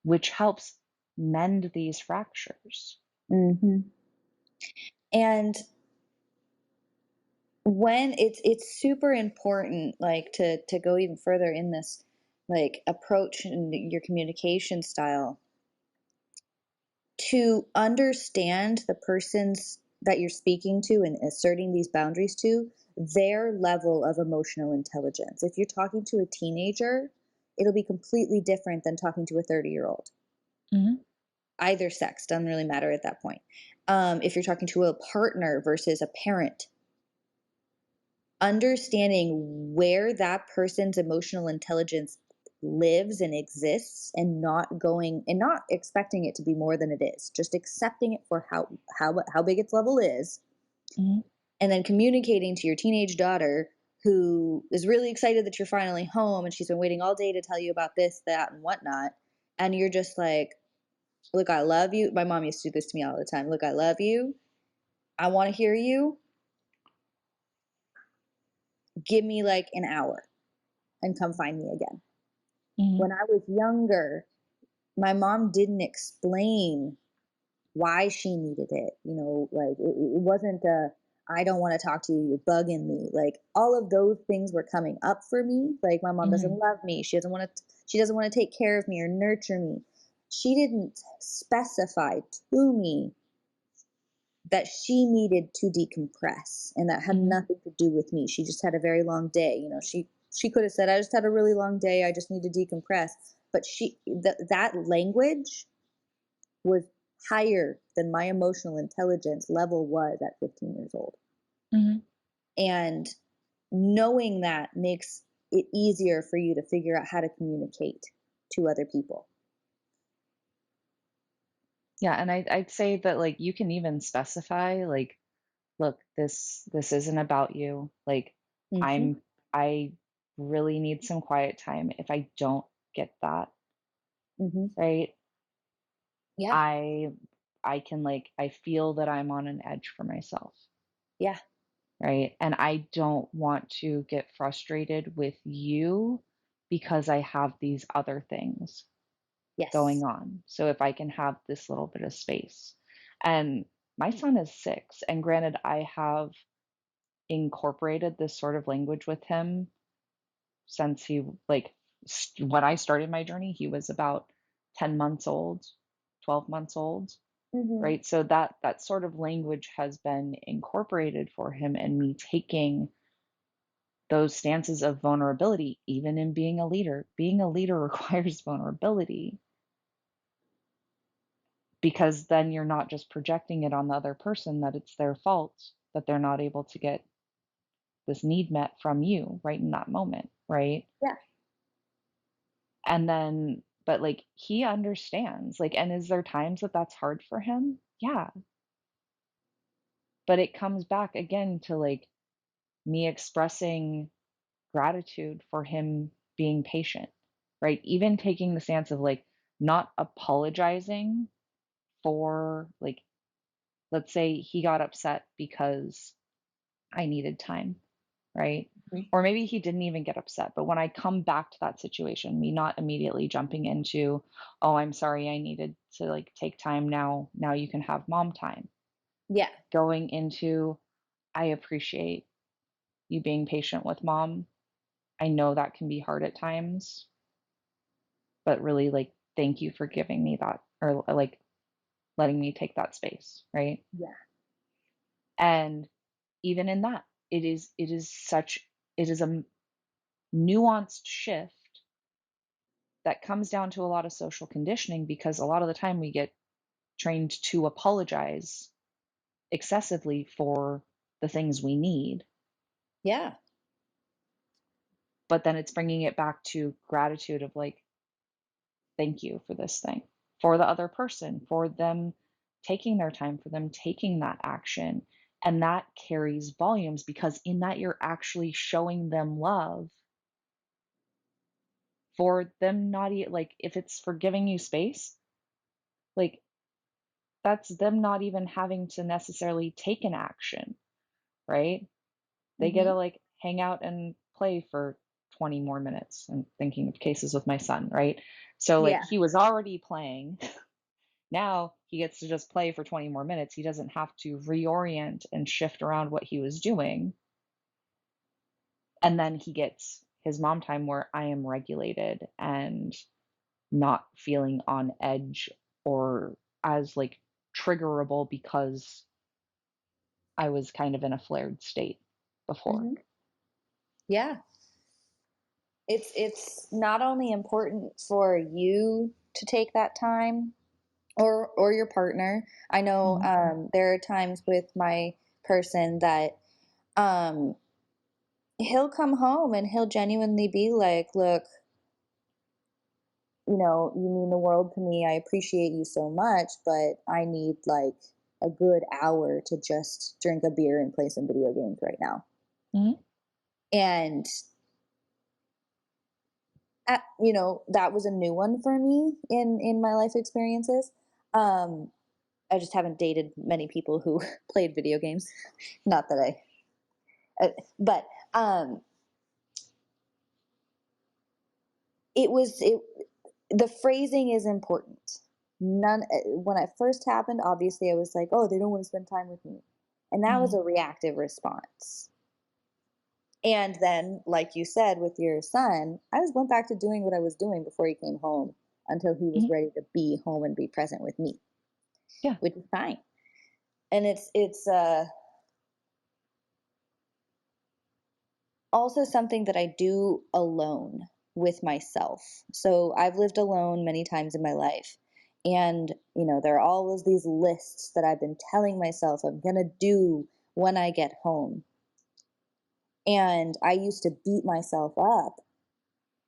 which helps mend these fractures. Mhm. And when it's super important, like to go even further in this like approach and your communication style, to understand the persons that you're speaking to and asserting these boundaries to, their level of emotional intelligence. If you're talking to a teenager, it'll be completely different than talking to a 30-year-old. Mhm. Either sex doesn't really matter at that point. If you're talking to a partner versus a parent, understanding where that person's emotional intelligence lives and exists, and not going and not expecting it to be more than it is, just accepting it for how big its level is, Mhm. and then communicating to your teenage daughter who is really excited that you're finally home and she's been waiting all day to tell you about this, that, and whatnot, and you're just like, look, I love you. My mom used to do this to me all the time. Look, I love you. I want to hear you. Give me like an hour and come find me again. Mhm. When I was younger, my mom didn't explain why she needed it. You know, like it wasn't a, I don't want to talk to you, you're bugging me. Like all of those things were coming up for me. Like my mom doesn't Mhm. love me. She doesn't want to take care of me or nurture me. She didn't specify to me that she needed to decompress, and that had Mhm. nothing to do with me. She just had a very long day. You know, she could have said, I just had a really long day, I just need to decompress. But that language was higher than my emotional intelligence level was at 15 years old. Mhm. And knowing that makes it easier for you to figure out how to communicate to other people. Yeah, and I'd say that like you can even specify like, look, this isn't about you. Like Mm-hmm. I'm I really need some quiet time. If I don't get that, Mm-hmm. right? Yeah. I I can like I feel that I'm on an edge for myself, Yeah. right? And I don't want to get frustrated with you because I have these other things going Yes. on. So if I can have this little bit of space. And my son is 6, and granted I have incorporated this sort of language with him since he, like, when I started my journey, he was about 10 months old, 12 months old, Mm-hmm. right? So that sort of language has been incorporated for him, and me taking those stances of vulnerability, even in being a leader. Being a leader requires vulnerability, because then you're not just projecting it on the other person that it's their fault that they're not able to get this need met from you right in that moment, right? Yeah. And then, but like, he understands, like, and is there times that that's hard for him? Yeah. But it comes back again to like me expressing gratitude for him being patient, right? Even taking the stance of like not apologizing for, like, let's say he got upset because I needed time, right? Mhm. Or maybe he didn't even get upset. But when I come back to that situation, me not immediately jumping into, oh, I'm sorry, I needed to like take time now. Now you can have mom time. Yeah. Going into, I appreciate you being patient with mom. I know that can be hard at times, but really, like, thank you for giving me that, or like letting me take that space, right? Yeah. And even in that, it is a nuanced shift that comes down to a lot of social conditioning, because a lot of the time we get trained to apologize excessively for the things we need. Yeah. But then it's bringing it back to gratitude of like, thank you for this thing, for the other person, for them taking their time, for them taking that action. And that carries volumes, because in that you're actually showing them love for them not like, if it's for giving you space, like, that's them not even having to necessarily take an action, right? They get Mm-hmm. to like hang out and play for 20 more minutes. I'm thinking of cases with my son, right? So like Yeah. he was already playing. Now he gets to just play for 20 more minutes. He doesn't have to reorient and shift around what he was doing. And then he gets his mom time where I am regulated and not feeling on edge or as like triggerable, because I was kind of in a flared state before. Mm-hmm. Yeah. It's not only important for you to take that time, or your partner. I know Mhm. there are times with my person that um he'll come home and he'll genuinely be like, look, you mean the world to me. I appreciate you so much, but I need like a good hour to just drink a beer and play some video games right now. Mhm. And that was a new one for me in my life experiences. Um, I just haven't dated many people who played video games. Not that but it was it. The phrasing is important. None When it first happened, obviously I was like, "Oh, they don't want to spend time with me," and that was Mhm. a reactive response. And then, like you said, with your son, I just went back to doing what I was doing before he came home until he was Mhm. ready to be home and be present with me, Yeah. which is fine. And it's also something that I do alone with myself. So I've lived alone many times in my life. And, there are always these lists that I've been telling myself I'm going to do when I get home. And I used to beat myself up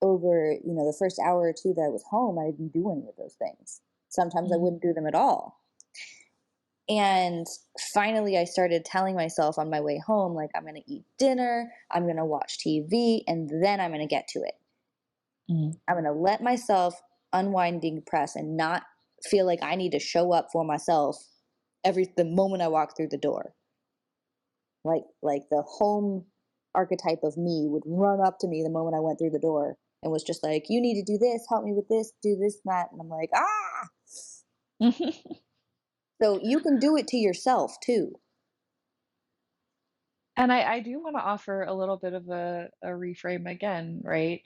over, the first hour or two that I was home. I didn't do any of those things. Sometimes I Mhm. wouldn't do them at all. And finally, I started telling myself on my way home, like, I'm going to eat dinner, I'm going to watch TV, and then I'm going to get to it. Mhm. I'm going to let myself unwind, decompress, and not feel like I need to show up for myself the moment I walk through the door. Like the home archetype of me would run up to me the moment I went through the door and was just like, "You need to do this, help me with this, do this, and that." And I'm like, "Ah!" So you can do it to yourself too. And I do want to offer a little bit of a reframe again, right?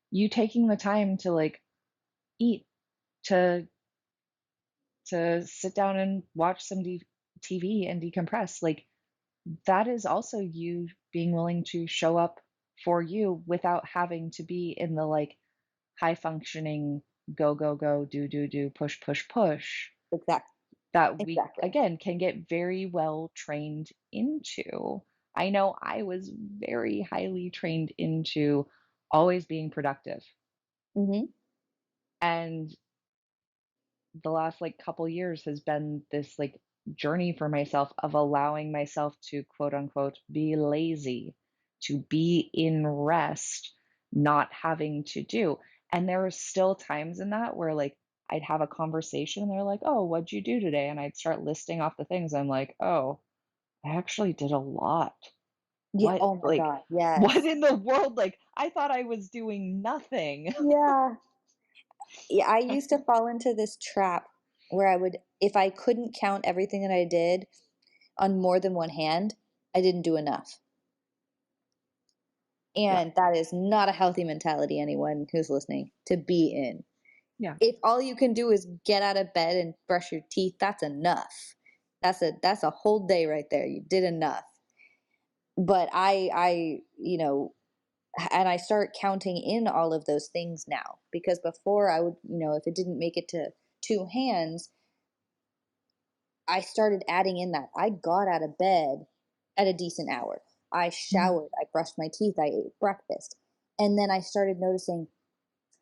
You taking the time to like eat, to sit down and watch some TV and decompress, like that is also you being willing to show up for you without having to be in the like high functioning go go go do push push push Exactly. that we Exactly. again can get very well trained into. I know I was very highly trained into always being productive. Hmm. And the last like couple years has been this like journey for myself of allowing myself to quote unquote be lazy, to be in rest, not having to do. And there were still times in that where like I'd have a conversation and they're like, "Oh, what'd you do today?" And I'd start listing off the things. I'm like, "Oh, I actually did a lot. Yeah. What Oh my like God. what Yes. in the world? Like I thought I was doing nothing." Yeah. Yeah. I used to fall into this trap where I would, if I couldn't count everything that I did on more than one hand, I didn't do enough. Yeah. And that is not a healthy mentality, anyone who's listening, to be in. Yeah. If all you can do is get out of bed and brush your teeth, that's enough. That's a whole day right there. You did enough. But and I start counting in all of those things now, because before I would, if it didn't make it to two hands, I started adding in that I got out of bed at a decent hour. I Mhm. showered, I brushed my teeth, I ate breakfast. And then I started noticing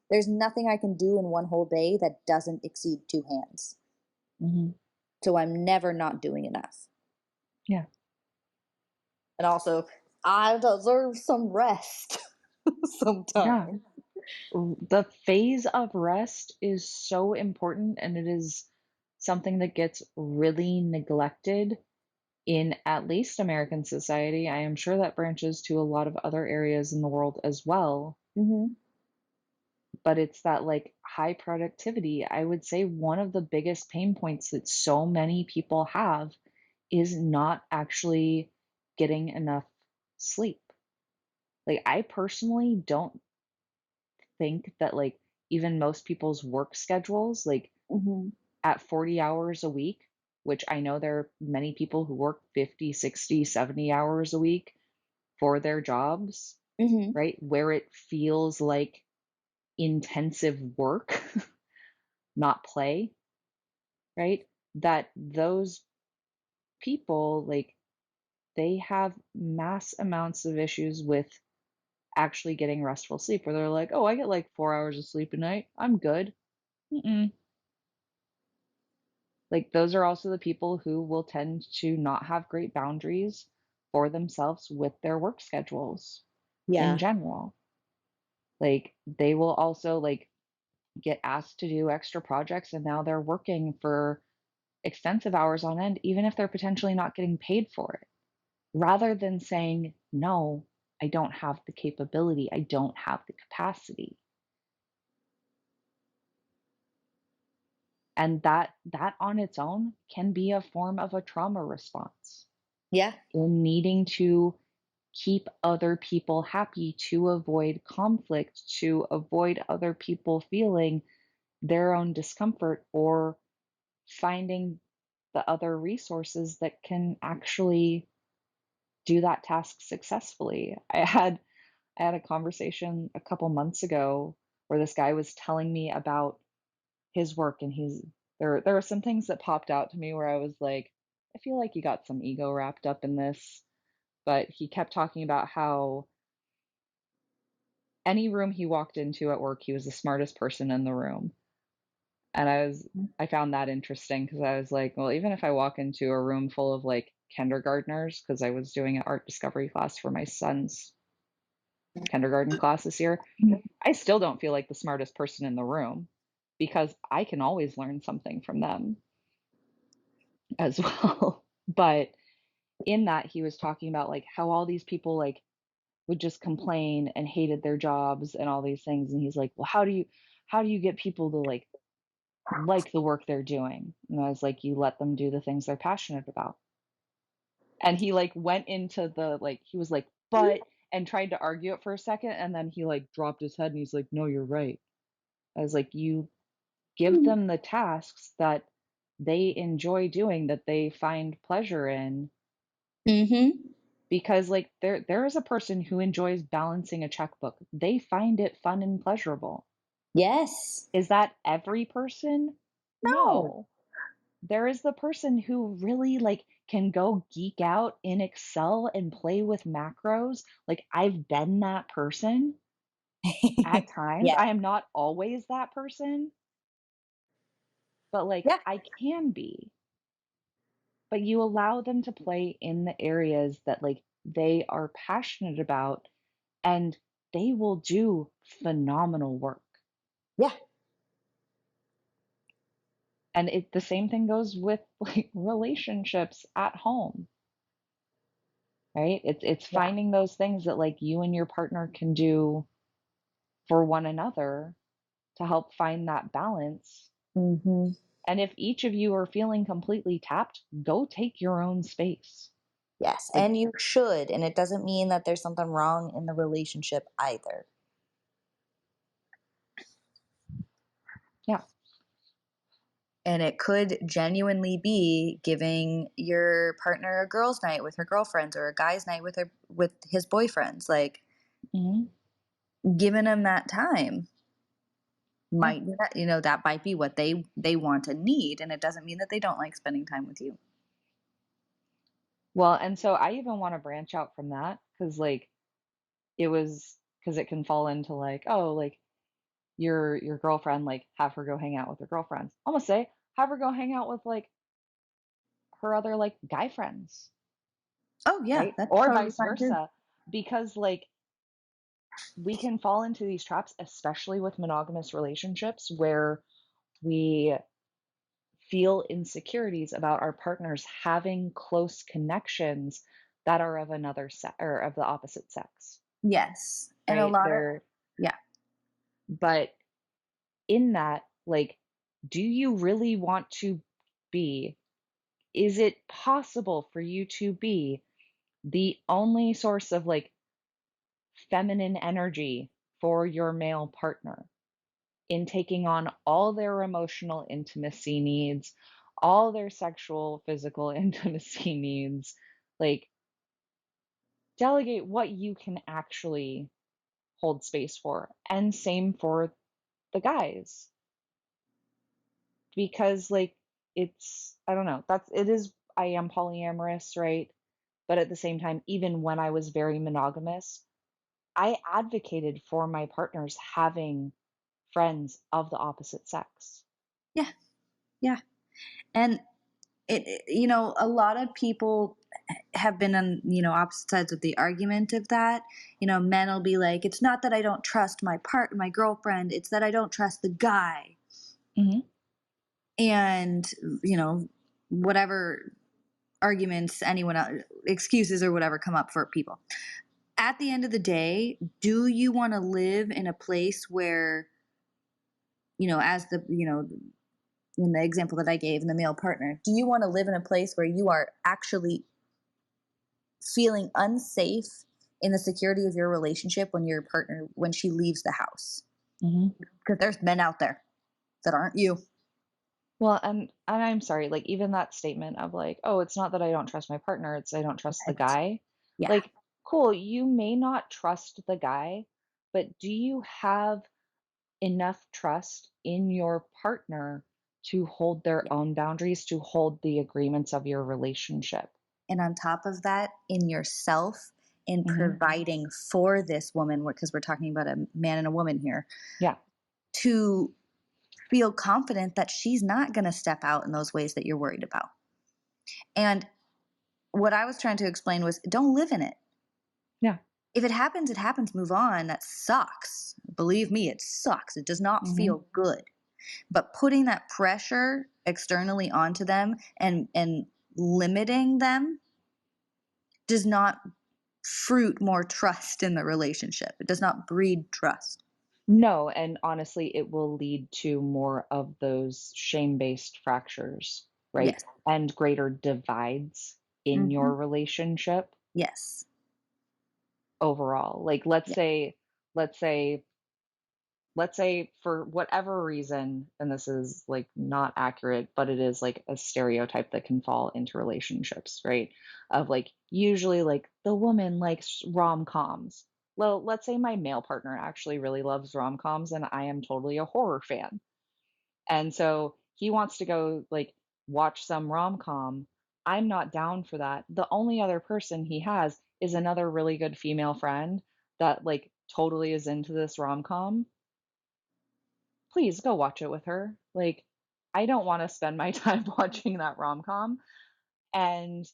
there's nothing I can do in one whole day that doesn't exceed two hands. Mhm. So I'm never not doing enough. Yeah. And also, I deserve some rest Yeah. sometimes. The phase of rest is so important, and it is something that gets really neglected in at least American society. I am sure that branches to a lot of other areas in the world as well, Hmm. but it's that like high productivity. I would say one of the biggest pain points that so many people have is not actually getting enough sleep. Like, I personally don't think that like even most people's work schedules, like Hmm. at 40 hours a week, which I know there are many people who work 50, 60, 70 hours a week for their jobs, Hmm. right? Where it feels like intensive work, not play, right? That those people, like, they have mass amounts of issues with actually getting restful sleep where they're like, oh, I get like 4 hours of sleep a night. I'm good. Mm-mm. Like, those are also the people who will tend to not have great boundaries for themselves with their work schedules in Yeah. general. Like, they will also like get asked to do extra projects and now they're working for extensive hours on end, even if they're potentially not getting paid for it, rather than saying, no, I don't have the capability, I don't have the capacity. And that on its own can be a form of a trauma response Yeah. in needing to keep other people happy, to avoid conflict, to avoid other people feeling their own discomfort, or finding the other resources that can actually do that task successfully. I had a conversation a couple months ago where this guy was telling me about his work, and there were some things that popped out to me where I was like, I feel like you got some ego wrapped up in this. But he kept talking about how any room he walked into at work, he was the smartest person in the room. And I found that interesting because I was like, well, even if I walk into a room full of like kindergartners, because I was doing an art discovery class for my son's kindergarten class this year, I still don't feel like the smartest person in the room because I can always learn something from them as well. But in that, he was talking about like how all these people like would just complain and hated their jobs and all these things. And he's like, well, how do you get people to like the work they're doing? And I was like, you let them do the things they're passionate about. And he like went into the like he was like, but and tried to argue it for a second and then he like dropped his head and he's like, no, you're right. I was like, you give them the tasks that they enjoy doing, that they find pleasure in, Mm-hmm. because like there is a person who enjoys balancing a checkbook. They find it fun and pleasurable. Yes. Is that every person? No. No. There is the person who really like can go geek out in Excel and play with macros. Like I've been that person at times. Yeah. I am not always that person, but like Yeah. I can be. But you allow them to play in the areas that like they are passionate about and they will do phenomenal work. Yeah. And the same thing goes with like relationships at home, right? It's Yeah. finding those things that like you and your partner can do for one another to help find that balance. Mm-hmm. And if each of you are feeling completely tapped, go take your own space. Yes. Like, And you should. And it doesn't mean that there's something wrong in the relationship either. yeah. And it could genuinely be giving your partner a girls' night with her girlfriends or a guy's night with his boyfriends. Like Mhm. giving them that time Yeah. might that might be what they want and need, and it doesn't mean that they don't like spending time with you. Well, and so I even want to branch out from that because like it was because it can fall into like, oh, like your girlfriend, like have her go hang out with her girlfriends. I'm gonna say have her go hang out with like her other like guy friends, Oh yeah, right? that's Or totally vice fine too. versa. Because like we can fall into these traps, especially with monogamous relationships where we feel insecurities about our partners having close connections that are of another sex or of the opposite sex, Yes, and a right? lot of They're yeah. but in that, like, do you really want to be? Is it possible for you to be the only source of like feminine energy for your male partner in taking on all their emotional intimacy needs, all their sexual, physical intimacy needs? Like, delegate what you can actually hold space for. And same for the guys. Because, like, I don't know, I am polyamorous, right? But at the same time, even when I was very monogamous, I advocated for my partners having friends of the opposite sex. Yeah, yeah. And a lot of people have been on, opposite sides of the argument of that. Men will be like, it's not that I don't trust my girlfriend, it's that I don't trust the guy. Mhm. And, whatever arguments excuses or whatever come up for people. At the end of the day, do you want to live in a place where, as in the example that I gave in the male partner, do you want to live in a place where you are actually feeling unsafe in the security of your relationship when your partner when she leaves the house? Mhm. Because there's men out there that aren't you. Well, and I'm sorry, like even that statement of like, "Oh, it's not that I don't trust my partner, it's I don't trust the It's, guy." yeah. Like, cool, you may not trust the guy, but do you have enough trust in your partner to hold their Yeah. own boundaries, to hold the agreements of your relationship? And on top of that, in yourself, in Mhm. providing for this woman, because we're talking about a man and a woman here, Yeah. to feel confident that she's not going to step out in those ways that you're worried about. And what I was trying to explain was don't live in it. Yeah. If it happens, it happens, move on. That sucks. Believe me, it sucks. It does not Mhm. feel good. But putting that pressure externally onto them and limiting them does not fruit more trust in the relationship. It does not breed trust. No, and honestly, it will lead to more of those shame-based fractures, right? Yes. And greater divides. in Mm-hmm. your relationship Yes. overall. Like Yeah. let's say let's say for whatever reason, and this is like not accurate, but it is like a stereotype that can fall into relationships, right? Of like usually like the woman likes rom-coms. Well, let's say my male partner actually really loves rom-coms and I am totally a horror fan. And so he wants to go like watch some rom-com. I'm not down for that. The only other person he has is another really good female friend that like totally is into this rom-com. Please go watch it with her. Like, I don't want to spend my time watching that rom-com. And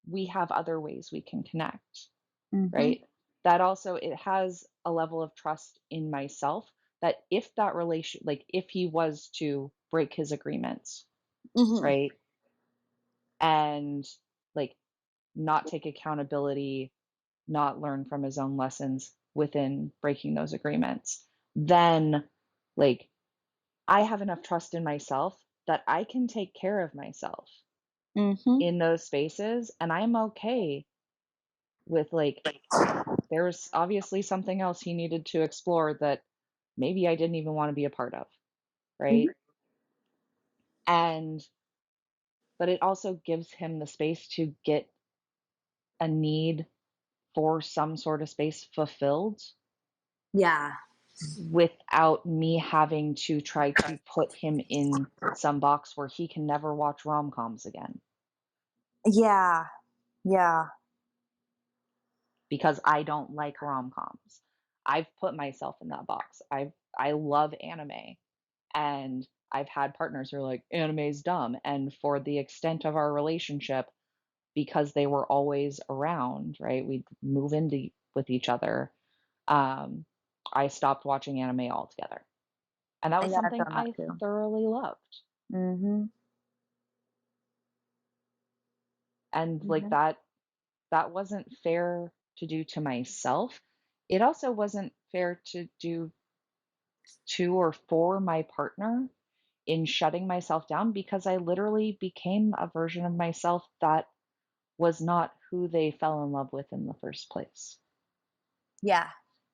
we have other ways we can connect, Mm-hmm. right? That also, it has a level of trust in myself that if that relation, like if he was to break his agreements, Mm-hmm. right? And like not take accountability, not learn from his own lessons within breaking those agreements, then like I have enough trust in myself that I can take care of myself Mm-hmm. in those spaces. And I'm okay with like, there's obviously something else he needed to explore that maybe I didn't even want to be a part of. Mm-hmm. Right. And, but it also gives him the space to get a need for some sort of space fulfilled Yeah. without me having to try to put him in some box where he can never watch rom coms again. Yeah. Yeah. Because I don't like rom-coms. I've put myself in that box. I love anime and I've had partners who are like anime's dumb and for the extent of our relationship because they were always around, right? We'd move into with each other. Um I stopped watching anime altogether. And that was Yeah, I've something done that I too. thoroughly loved. Mm-hmm. And like Mm-hmm. that wasn't fair to do to myself. It also wasn't fair to do to or for my partner in shutting myself down because I literally became a version of myself that was not who they fell in love with in the first place. Yeah.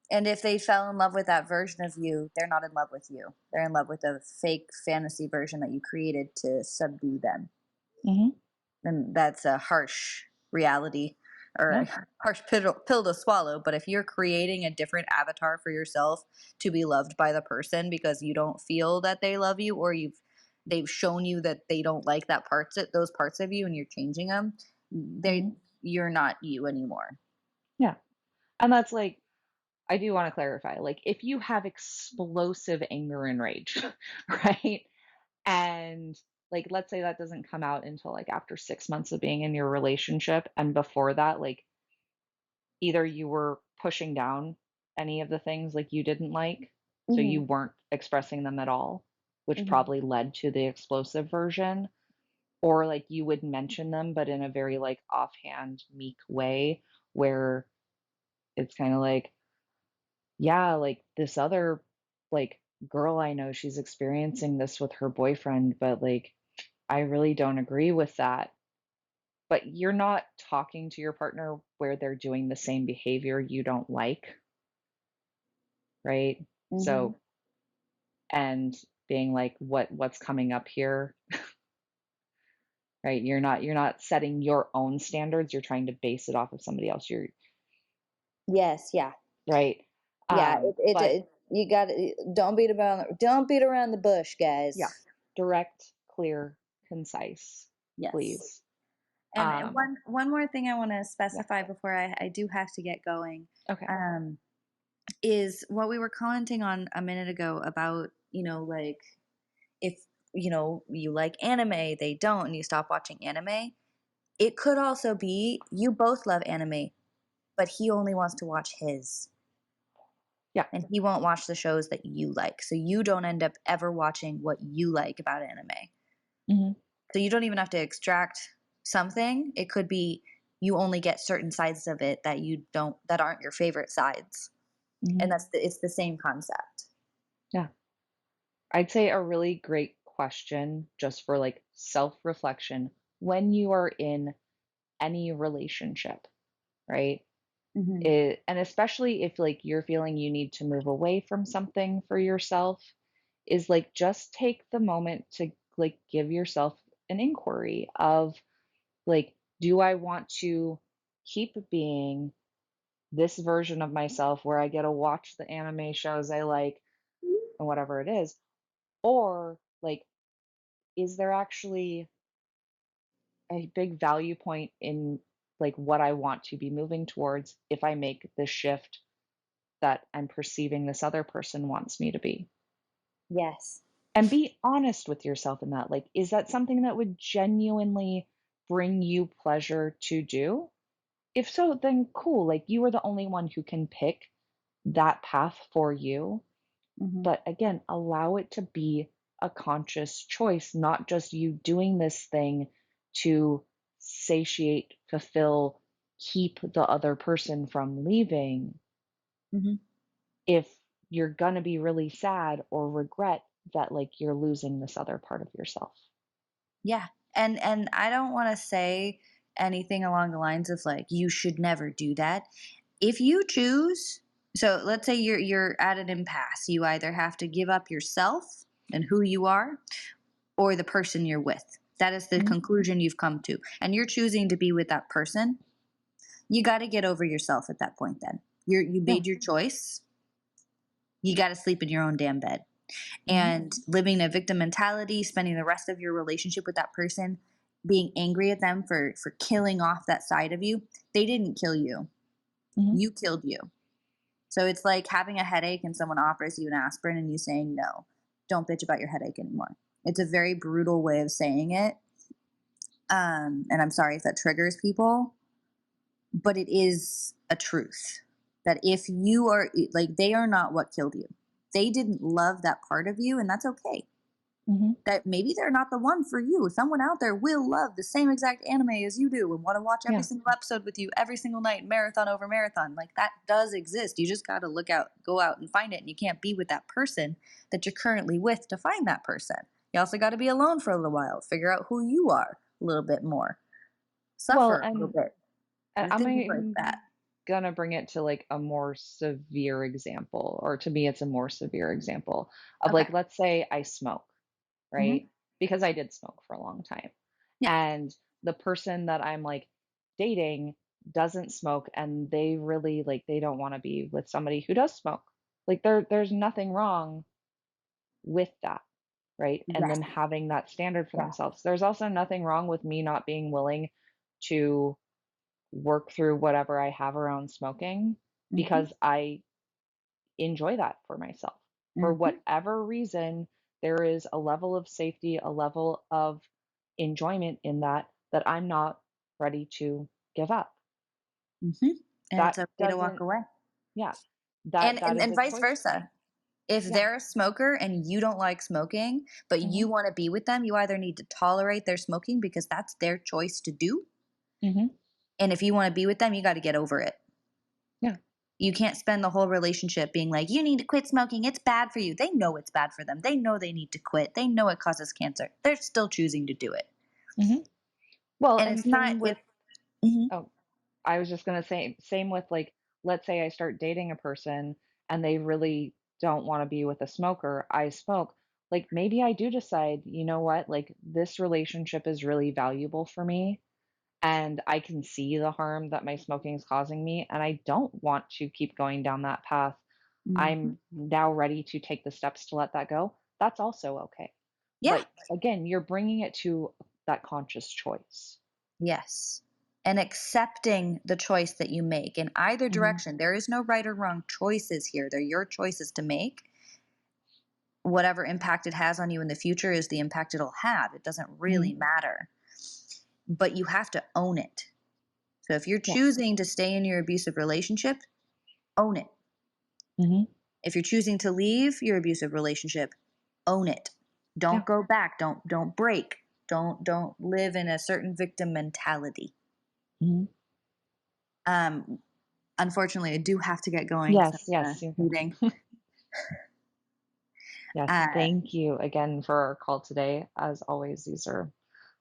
And if they fell in love with that version of you, they're not in love with you. They're in love with a fake fantasy version that you created to subdue them. Hmm. And that's a harsh reality or Yeah. a harsh pill to swallow. But if you're creating a different avatar for yourself to be loved by the person because you don't feel that they love you or they've shown you that they don't like those parts of you and you're changing them, Hmm. you're not you anymore. Yeah. And that's like, I do want to clarify like, if you have explosive anger and rage, right? And like, let's say that doesn't come out until like after 6 months of being in your relationship. And before that, like, either you were pushing down any of the things like you didn't like, so Mm-hmm. you weren't expressing them at all, which Mm-hmm. probably led to the explosive version, or like you would mention them, but in a very like offhand, meek way where it's kind of like, yeah, like this other like girl I know, she's experiencing this with her boyfriend, but like I really don't agree with that. But you're not talking to your partner where they're doing the same behavior you don't like, right? Mm-hmm. So, and being like, what's coming up here, right? You're not setting your own standards. You're trying to base it off of somebody else. You're Yes. Yeah. right. Yeah. But You got to don't beat around the bush, yeah, guys. direct, clear, concise, Yes. please. And Um, one more thing I want to yeah. specify before I do have to get going, Okay. um, is what we were commenting on a minute ago about, like if, you like anime, they don't, and you stop watching anime. It could also be you both love anime, but he only wants to watch his, Yeah. and he won't watch the shows that you like. So you don't end up ever watching what you like about anime. Hmm. So you don't even have to extract something. It could be you only get certain sides of it that aren't your favorite sides. Hmm. And it's the same concept. Yeah. I'd say a really great question just for like self reflection when you are in any relationship, right? Mm-hmm. And especially if like you're feeling you need to move away from something for yourself, is like just take the moment to like give yourself an inquiry of like, do I want to keep being this version of myself where I get to watch the anime shows I like and whatever it is? Or like, is there actually a big value point in like what I want to be moving towards if I make this shift that I'm perceiving this other person wants me to be? Yes. And be honest with yourself in that. Like, is that something that would genuinely bring you pleasure to do? If so, then cool. Like, you are the only one who can pick that path for you. Mm-hmm. But again, allow it to be a conscious choice, not just you doing this thing to satiate, fulfill, keep the other person from leaving. Mm-hmm. If you're going to be really sad or regret that like you're losing this other part of yourself. Yeah. And I don't want to say anything along the lines of like you should never do that. If you choose, so let's say you're at an impasse. You either have to give up yourself and who you are or the person you're with. That is the Mhm. conclusion you've come to. And you're choosing to be with that person. You got to get over yourself at that point then. You Yeah. made your choice. You got to sleep in your own damn bed. Hmm. And living a victim mentality, spending the rest of your relationship with that person, being angry at them for killing off that side of you. They didn't kill you. Hmm. You killed you. So it's like having a headache and someone offers you an aspirin and you saying no. Don't bitch about your headache anymore. It's a very brutal way of saying it. And I'm sorry if that triggers people, but it is a truth that if you are like, they are not what killed you. They didn't love that part of you, and that's okay. Hmm. That maybe they're not the one for you. Someone out there will love the same exact anime as you do and want to watch every Yeah. single episode with you every single night, marathon over marathon. Like that does exist. You just got to go out and find it. And you can't be with that person that you're currently with to find that person. You also got to be alone for a little while, figure out who you are a little bit more, Well, suffer a little bit, and and I'm things like that. gonna bring it to like a more severe example, or to me, it's a more severe example of Okay. like, let's say I smoke, Mm-hmm. right? Because I did smoke for a long time. Yeah. And the person that I'm like dating doesn't smoke and they really like they don't want to be with somebody who does smoke. Like there's nothing wrong with that, right? And Yes. then having that standard for Yeah. themselves. There's also nothing wrong with me not being willing to work through whatever I have around smoking Mm-hmm. because I enjoy that for myself. For Mm-hmm. whatever reason, there is a level of safety, a level of enjoyment in that that I'm not ready to give up. Mm-hmm. And it's That okay to walk doesn't, away. yeah, And, that and is and a vice choice for versa. me. If Yeah. they're a smoker and you don't like smoking, but Hmm. you want to be with them, you either need to tolerate their smoking because that's their choice to do. Hmm. And if you want to be with them, you got to get over it. Yeah. You can't spend the whole relationship being like, you need to quit smoking. It's bad for you. They know it's bad for them. They know they need to quit. They know it causes cancer. They're still choosing to do it. Hmm. Well, And and it's not, same with, it, mhm. oh, I was just gonna say, same with like, let's say I start dating a person and they really don't want to be with a smoker. I smoke. Like maybe I do decide, you know what, like this relationship is really valuable for me and I can see the harm that my smoking is causing me and I don't want to keep going down that path. Mhm. I'm now ready to take the steps to let that go. That's also okay. Yeah. But again, you're bringing it to that conscious choice. Yes. And accepting the choice that you make in either Hmm. direction. There is no right or wrong choices here. They're your choices to make. Whatever impact it has on you in the future is the impact it'll have. It doesn't Hmm. really matter. But you have to own it. So if you're Yeah. choosing to stay in your abusive relationship, own it. Hmm. If you're choosing to leave your abusive relationship, own it. Yeah. Don't go back. Don't break. Don't live in a certain victim mentality. Hmm. Um, Unfortunately, I do have to get going because Yes, I'm yes. Okay. meeting. Yes, Uh, thank you again for our call today. As always, these are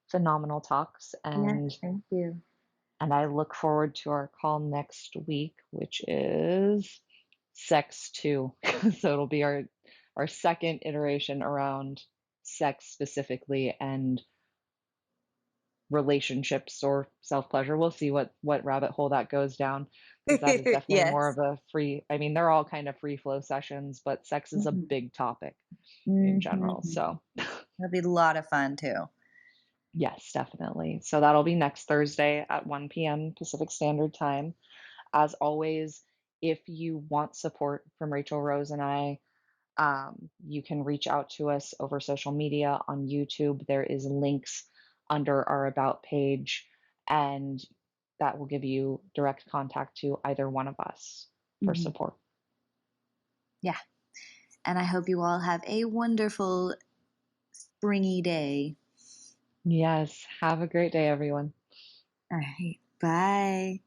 phenomenal talks, yes, and thank you. And I look forward to our call next week, which is Sex 2. So it'll be our second iteration around sex specifically and relationships or self-pleasure. We'll see what rabbit hole that goes down, because that is definitely more Yes. of a free, I mean, they're all kind of free flow sessions, but sex is a Mhm. big topic in general. Mhm. So That'll be a lot of fun too. yes, definitely. So that'll be next Thursday at 1 p.m. Pacific Standard Time. As always, if you want support from Rachelrose and I, you can reach out to us over social media on YouTube. There is links under our About page, and that will give you direct contact to either one of us for Mhm. support. Yeah. And I hope you all have a wonderful springy day. Yes, have a great day, everyone. All right. Bye.